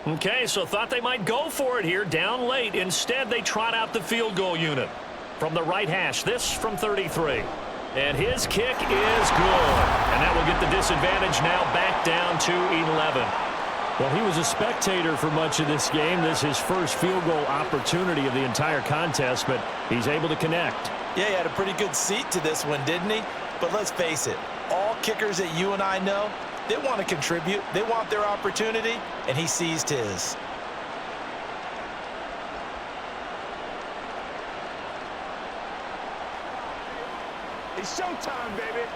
Speaker 4: Okay, so thought they might go for it here, down late. Instead, they trot out the field goal unit. From the right hash, this from 33. And his kick is good. And that will get the disadvantage now back down to 11.
Speaker 2: Well, he was a spectator for much of this game. This is his first field goal opportunity of the entire contest, but he's able to connect.
Speaker 3: Yeah, he had a pretty good seat to this one, didn't he? But let's face it, all kickers that you and I know, they want to contribute. They want their opportunity, and he seized his.
Speaker 7: It's showtime, baby.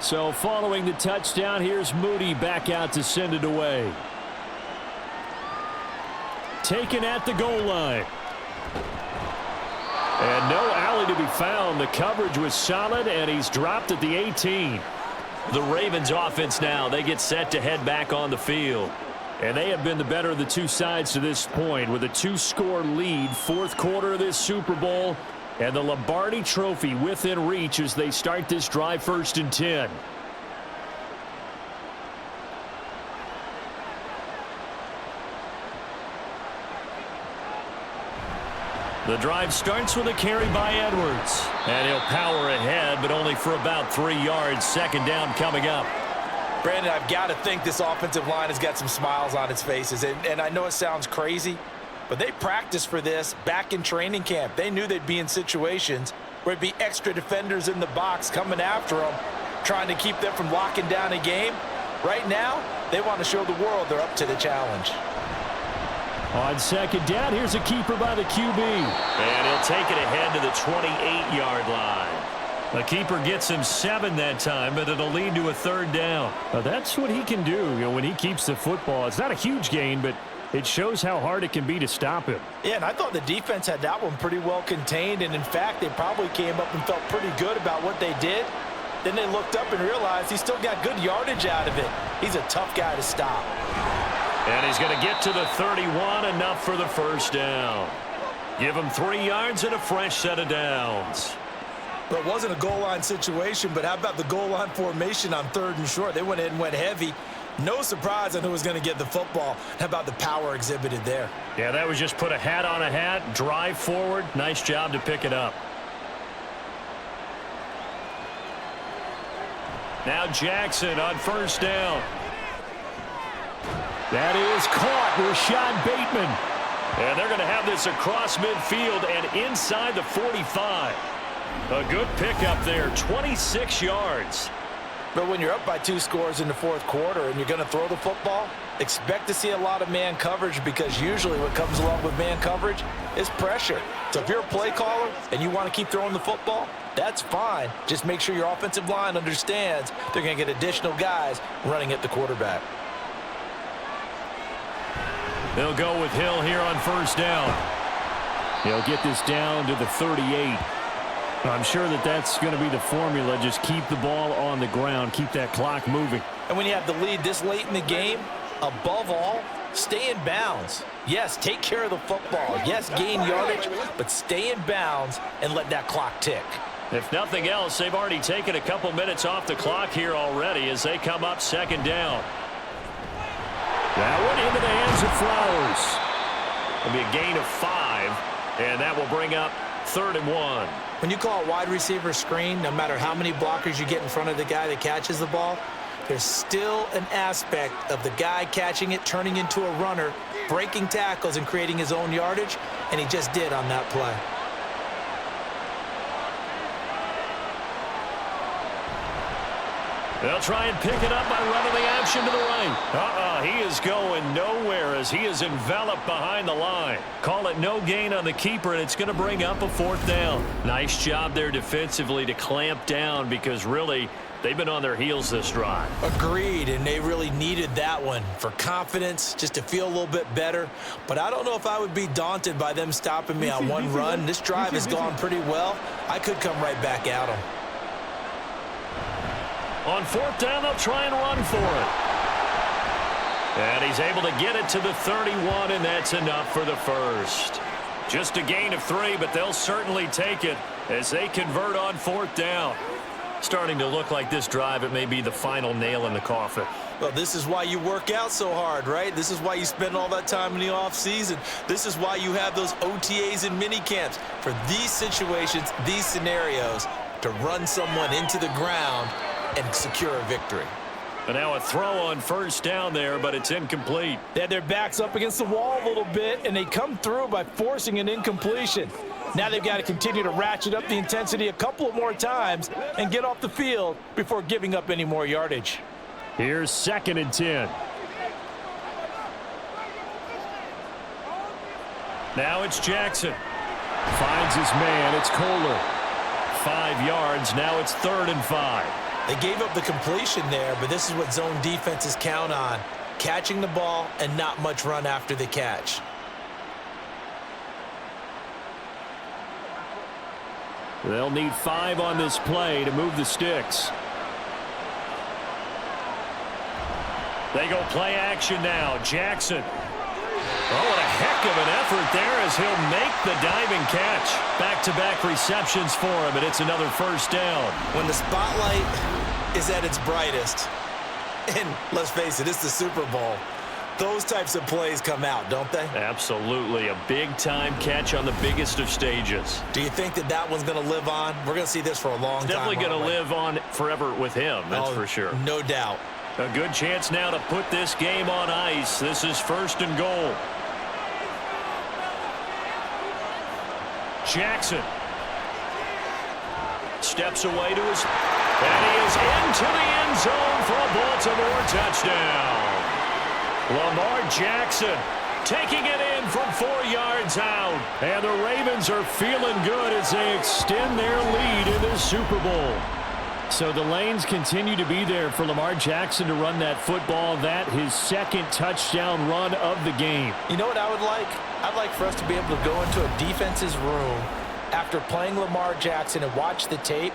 Speaker 2: So following the touchdown, here's Moody back out to send it away. Taken at the goal line. And no alley to be found. The coverage was solid, and he's dropped at the 18.
Speaker 4: The Ravens offense now, they get set to head back on the field.
Speaker 2: And they have been the better of the two sides to this point with a 2-score lead, fourth quarter of this Super Bowl. And the Lombardi Trophy within reach as they start this drive 1st and 10.
Speaker 4: The drive starts with a carry by Edwards. And he'll power ahead, but only for about 3 yards. Second down coming up.
Speaker 3: Brandon, I've got to think this offensive line has got some smiles on its faces. And I know it sounds crazy, but they practiced for this back in training camp. They knew they'd be in situations where it'd be extra defenders in the box coming after them, trying to keep them from locking down a game. Right now, they want to show the world they're up to the challenge.
Speaker 2: On second down, here's a keeper by the QB.
Speaker 4: And he'll take it ahead to the 28-yard line. The keeper gets him 7 that time, but it'll lead to a third down.
Speaker 2: Now that's what he can do, when he keeps the football. It's not a huge gain, but it shows how hard it can be to stop him.
Speaker 3: Yeah, and I thought the defense had that one pretty well contained, and in fact, they probably came up and felt pretty good about what they did. Then they looked up and realized he still got good yardage out of it. He's a tough guy to stop.
Speaker 4: And he's going to get to the 31, enough for the first down. Give him 3 yards and a fresh set of downs.
Speaker 3: But it wasn't a goal line situation, but how about the goal line formation on 3rd and short? They went in and went heavy. No surprise on who was going to get the football. How about the power exhibited there?
Speaker 4: Yeah, that was just put a hat on a hat, drive forward. Nice job to pick it up. Now Jackson on first down.
Speaker 2: That is caught. Rashad Bateman.
Speaker 4: And they're going to have this across midfield and inside the 45. A good pickup there, 26 yards.
Speaker 3: But when you're up by 2 scores in the fourth quarter and you're going to throw the football, expect to see a lot of man coverage, because usually what comes along with man coverage is pressure. So if you're a play caller and you want to keep throwing the football, that's fine. Just make sure your offensive line understands they're going to get additional guys running at the quarterback.
Speaker 4: They'll go with Hill here on first down.
Speaker 2: He'll get this down to the 38. I'm sure that's going to be the formula. Just keep the ball on the ground. Keep that clock moving.
Speaker 3: And when you have the lead this late in the game, above all, stay in bounds. Yes, take care of the football. Yes, gain yardage, but stay in bounds and let that clock tick.
Speaker 4: If nothing else, they've already taken a couple minutes off the clock here already as they come up second down.
Speaker 2: That one into the hands of Flowers.
Speaker 4: It'll be a gain of 5, and that will bring up 3rd and 1.
Speaker 3: When you call a wide receiver screen, no matter how many blockers you get in front of the guy that catches the ball, there's still an aspect of the guy catching it, turning into a runner, breaking tackles and creating his own yardage, and he just did on that play.
Speaker 4: They'll try and pick it up by running the option to the right. He is going nowhere as he is enveloped behind the line. Call it no gain on the keeper, and it's going to bring up a 4th down. Nice job there defensively to clamp down, because really they've been on their heels this drive.
Speaker 3: Agreed, and they really needed that one for confidence, just to feel a little bit better. But I don't know if I would be daunted by them stopping me on one run. This drive has gone pretty well. I could come right back at them.
Speaker 4: On 4th down, they'll try and run for it. And he's able to get it to the 31, and that's enough for the first. Just a gain of 3, but they'll certainly take it as they convert on 4th down. Starting to look like this drive, it may be the final nail in the coffin.
Speaker 3: Well, this is why you work out so hard, right? This is why you spend all that time in the offseason. This is why you have those OTAs and mini camps for these situations, these scenarios, to run someone into the ground and secure a victory.
Speaker 4: And now a throw on 1st down there, but it's incomplete.
Speaker 3: They had their backs up against the wall a little bit, and they come through by forcing an incompletion. Now they've got to continue to ratchet up the intensity a couple of more times and get off the field before giving up any more yardage.
Speaker 2: Here's 2nd and 10.
Speaker 4: Now it's Jackson.
Speaker 2: Finds his man. It's Kohler.
Speaker 4: 5 yards. Now it's 3rd and 5.
Speaker 3: They gave up the completion there, but this is what zone defenses count on. Catching the ball and not much run after the catch.
Speaker 2: They'll need 5 on this play to move the sticks.
Speaker 4: They go play action now. Jackson. Oh, what a heck of an effort there as he'll make the diving catch. Back-to-back receptions for him, and it's another 1st down.
Speaker 3: When the spotlight is at its brightest, and let's face it, it's the Super Bowl, those types of plays come out, don't they?
Speaker 4: Absolutely. A big-time catch on the biggest of stages.
Speaker 3: Do you think that that one's going to live on? We're going to see this for a long time.
Speaker 4: Definitely going to live on forever with him, that's for sure.
Speaker 3: No doubt.
Speaker 4: A good chance now to put this game on ice. This is 1st and goal. Jackson steps away to his, and he is into the end zone for a Baltimore touchdown. Lamar Jackson taking it in from 4 yards out.
Speaker 2: And the Ravens are feeling good as they extend their lead in this Super Bowl. So the lanes continue to be there for Lamar Jackson to run that football. That his 2nd touchdown run of the game.
Speaker 3: You know what I would like? I'd like for us to be able to go into a defense's room after playing Lamar Jackson and watch the tape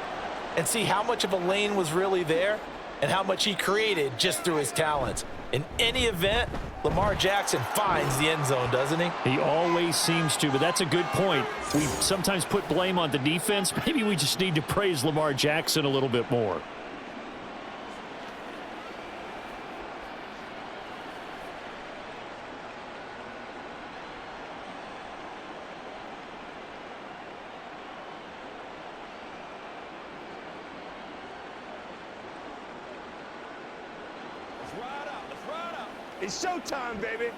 Speaker 3: and see how much of a lane was really there and how much he created just through his talents. In any event, Lamar Jackson finds the end zone, doesn't he?
Speaker 2: He always seems to, but that's a good point. We sometimes put blame on the defense. Maybe we just need to praise Lamar Jackson a little bit more.
Speaker 7: It's showtime, baby.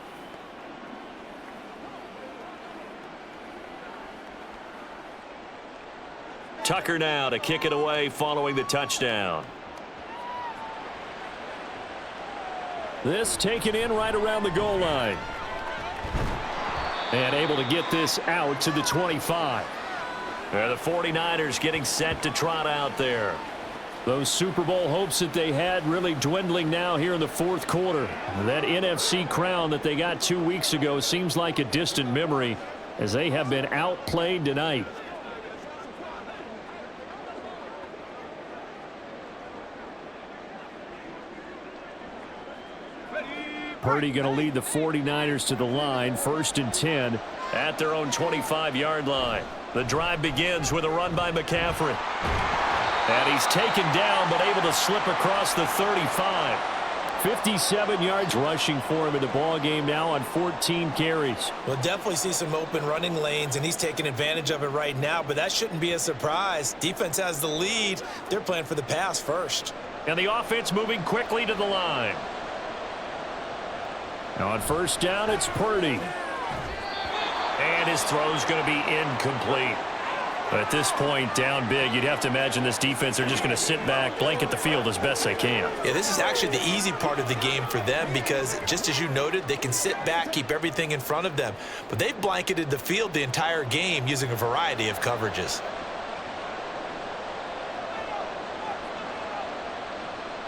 Speaker 4: Tucker now to kick it away following the touchdown.
Speaker 2: This taken in right around the goal line. And able to get this out to the 25.
Speaker 4: The 49ers getting set to trot out there.
Speaker 2: Those Super Bowl hopes that they had really dwindling now here in the 4th quarter. That NFC crown that they got 2 weeks ago seems like a distant memory as they have been outplayed tonight. Purdy going to lead the 49ers to the line, 1st and 10.
Speaker 4: At their own 25-yard line. The drive begins with a run by McCaffrey. And he's taken down, but able to slip across the 35.
Speaker 2: 57 yards rushing for him in the ball game now on 14 carries.
Speaker 3: We'll definitely see some open running lanes, and he's taking advantage of it right now, but that shouldn't be a surprise. Defense has the lead. They're playing for the pass first.
Speaker 4: And the offense moving quickly to the line.
Speaker 2: Now on 1st down, it's Purdy.
Speaker 4: And his throw's going to be incomplete.
Speaker 2: At this point, down big, you'd have to imagine this defense are just going to sit back, blanket the field as best they can.
Speaker 3: Yeah, this is actually the easy part of the game for them because, just as you noted, they can sit back, keep everything in front of them. But they've blanketed the field the entire game using a variety of coverages.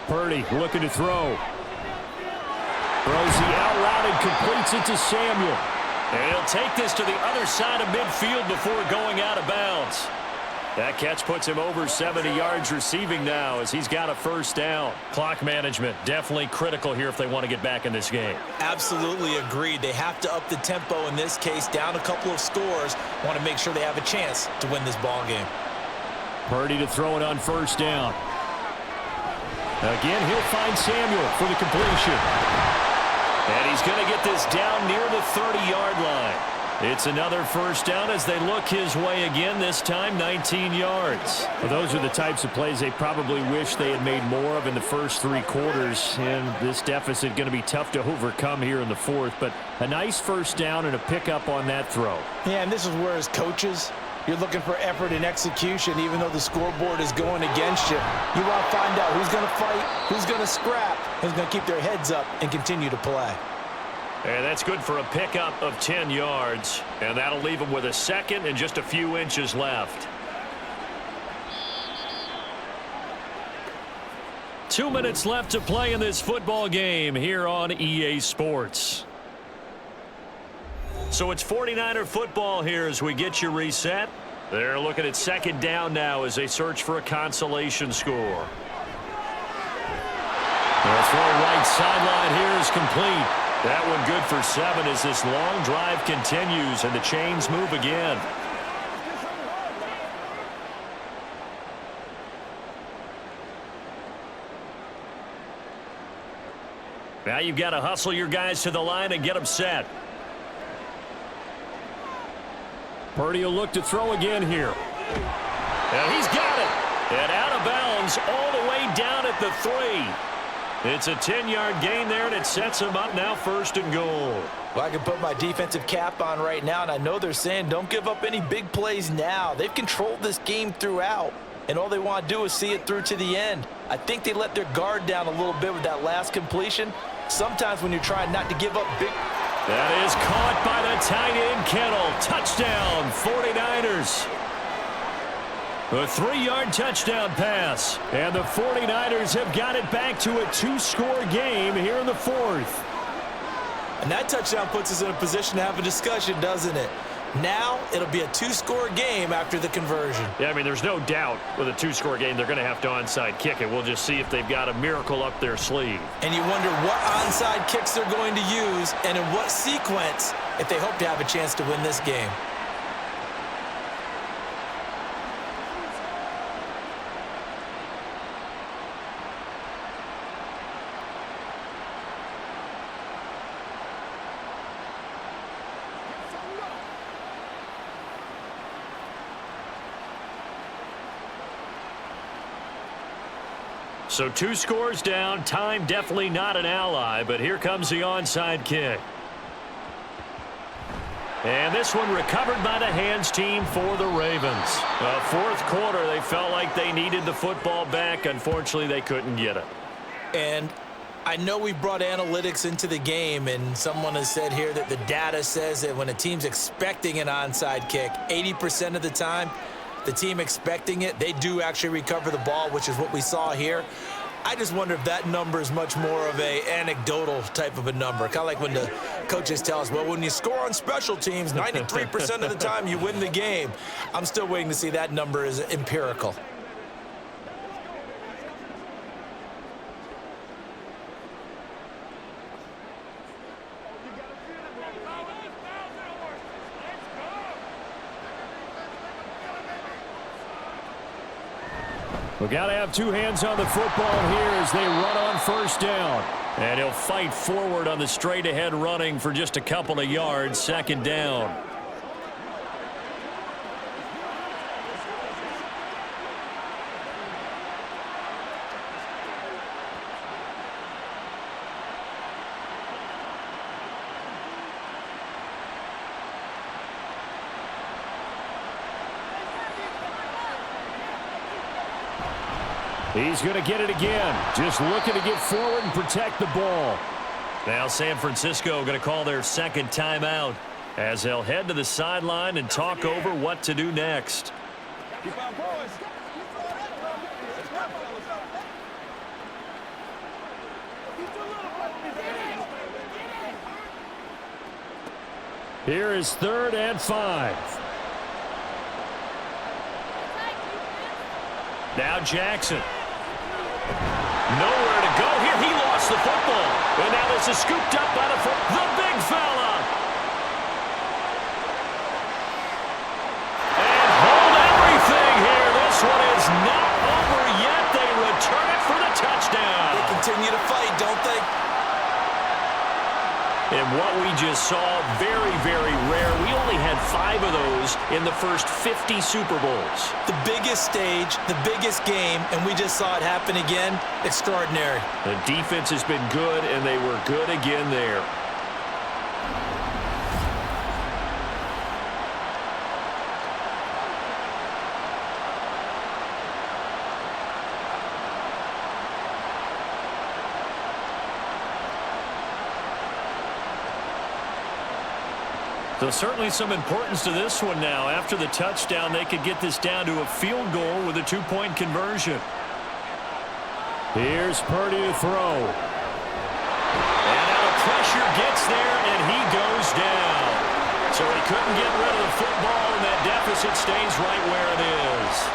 Speaker 2: Purdy looking to throw. Throws the out route and completes it to Samuel.
Speaker 4: And he'll take this to the other side of midfield before going out of bounds. That catch puts him over 70 yards receiving now as he's got a first down. Clock management definitely critical here if they want to get back in this game.
Speaker 3: Absolutely agreed. They have to up the tempo in this case, down a couple of scores. Want to make sure they have a chance to win this ball game.
Speaker 2: Purdy to throw it on first down. Again, he'll find Samuel for the completion.
Speaker 4: And he's going to get this down near the 30-yard line. It's another first down as they look his way again, this time 19 yards.
Speaker 2: Well, those are the types of plays they probably wish they had made more of in the first 3 quarters. And this deficit going to be tough to overcome here in the fourth. But a nice first down and a pickup on that throw.
Speaker 3: Yeah, and this is where as coaches, you're looking for effort and execution, even though the scoreboard is going against you. You want to find out who's going to fight, who's going to scrap, who's going to keep their heads up and continue to play.
Speaker 4: And that's good for a pickup of 10 yards. And that'll leave him with a second and just a few inches left. 2 minutes left to play in this football game here on EA Sports. So it's 49er football here as we get you reset. They're looking at second down now as they search for a consolation score. The throw right sideline here is complete. That one good for 7 as this long drive continues and the chains move again. Now you've got to hustle your guys to the line and get them set.
Speaker 2: Purdy will look to throw again here.
Speaker 4: And he's got it. And out of bounds all the way down at the 3. It's a 10-yard gain there, and it sets him up now 1st and goal.
Speaker 3: Well, I can put my defensive cap on right now, and I know they're saying don't give up any big plays now. They've controlled this game throughout, and all they want to do is see it through to the end. I think they let their guard down a little bit with that last completion. Sometimes when you're trying not to give up big...
Speaker 4: That is caught by the tight end, Kittle. Touchdown, 49ers. A 3-yard touchdown pass. And the 49ers have got it back to a 2-score game here in the 4th.
Speaker 3: And that touchdown puts us in a position to have a discussion, doesn't it? Now it'll be a 2-score game after the conversion.
Speaker 4: Yeah, I mean, there's no doubt with a 2-score game they're going to have to onside kick it. We'll just see if they've got a miracle up their sleeve.
Speaker 3: And you wonder what onside kicks they're going to use and in what sequence if they hope to have a chance to win this game.
Speaker 4: So 2 scores down, time definitely not an ally, but here comes the onside kick. And this one recovered by the hands team for the Ravens. 4th quarter, they felt like they needed the football back. Unfortunately, they couldn't get it.
Speaker 3: And I know we brought analytics into the game, and someone has said here that the data says that when a team's expecting an onside kick, 80% of the time, the team expecting it, they do actually recover the ball, which is what we saw here. I just wonder if that number is much more of a anecdotal type of a number. Kind of like when the coaches tell us, well, when you score on special teams, 93% of the time you win the game. I'm still waiting to see that number is empirical.
Speaker 2: We've got to have 2 hands on the football here as they run on first down.
Speaker 4: And he'll fight forward on the straight-ahead running for just a couple of yards, 2nd down.
Speaker 2: He's going to get it again. Just looking to get forward and protect the ball.
Speaker 4: Now San Francisco going to call their 2nd timeout as they'll head to the sideline and talk over what to do next.
Speaker 2: Here is 3rd and 5.
Speaker 4: Now Jackson. Nowhere to go here. He lost the football. And now this is scooped up by the big fella. And hold everything here. This one is not over yet. They return it for the touchdown.
Speaker 3: They continue to fight, don't they?
Speaker 4: And what we just saw, very, very rare. We only had 5 of those in the first 50 Super Bowls.
Speaker 3: The biggest stage, the biggest game, and we just saw it happen again. Extraordinary.
Speaker 4: The defense has been good, and they were good again there. So certainly some importance to this one now. After the touchdown, they could get this down to a field goal with a 2-point conversion.
Speaker 2: Here's Purdy to throw.
Speaker 4: And now the pressure gets there, and he goes down. So he couldn't get rid of the football, and that deficit stays right where it is.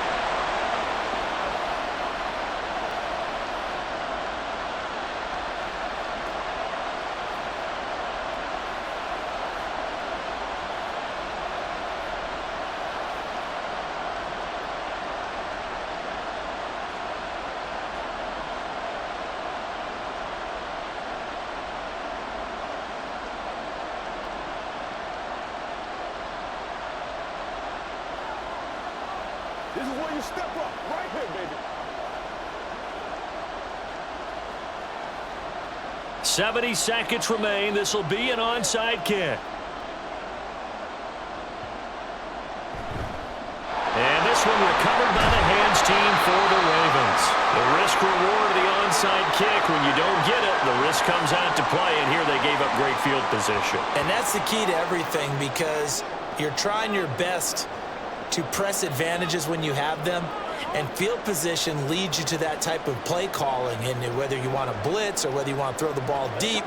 Speaker 7: This is where you step up, right here, baby.
Speaker 4: 70 seconds remain. This will be an onside kick. And this one recovered by the hands team for the Ravens. The risk-reward of the onside kick. When you don't get it, the risk comes out to play, and here they gave up great field position.
Speaker 3: And that's the key to everything, because you're trying your best to press advantages when you have them, and field position leads you to that type of play calling. And whether you want to blitz or whether you want to throw the ball deep,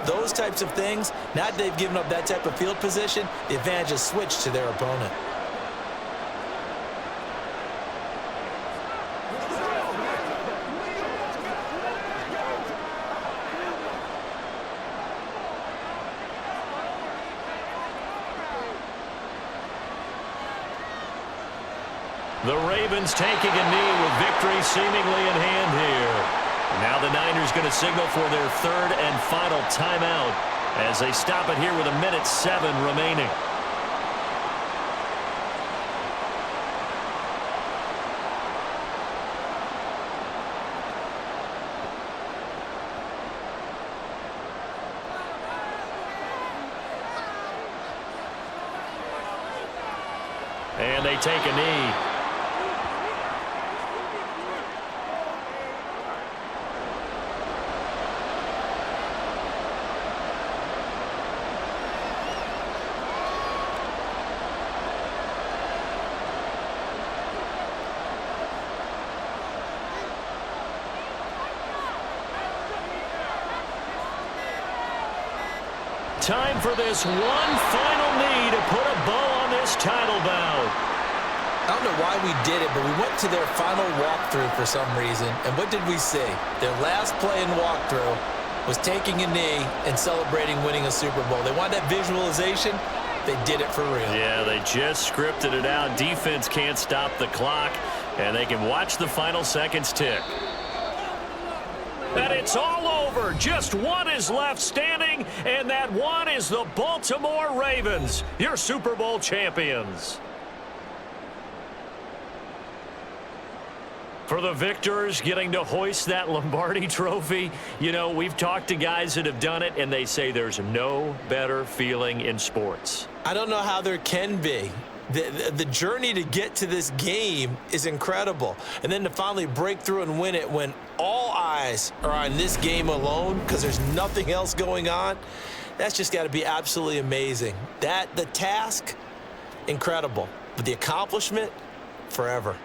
Speaker 3: those types of things, now that they've given up that type of field position, the advantage is switched to their opponent.
Speaker 4: The Ravens taking a knee with victory seemingly in hand here. Now the Niners going to signal for their 3rd and final timeout as they stop it here with 1:07 remaining. And they take a knee. Time for this one final knee to put a bow on this title bout.
Speaker 3: I don't know why we did it, but we went to their final walkthrough for some reason. And what did we see? Their last play in walkthrough was taking a knee and celebrating winning a Super Bowl. They wanted that visualization. They did it for real.
Speaker 4: Yeah, they just scripted it out. Defense can't stop the clock, and they can watch the final seconds tick. And it's all over. Just one is left standing, and that one is the Baltimore Ravens, your Super Bowl champions. For the victors, getting to hoist that Lombardi trophy, you know, we've talked to guys that have done it, and they say there's no better feeling in sports.
Speaker 3: I don't know how there can be. The journey to get to this game is incredible. And then to finally break through and win it when all eyes are on this game alone because there's nothing else going on, that's just got to be absolutely amazing. The task, incredible. But the accomplishment, forever.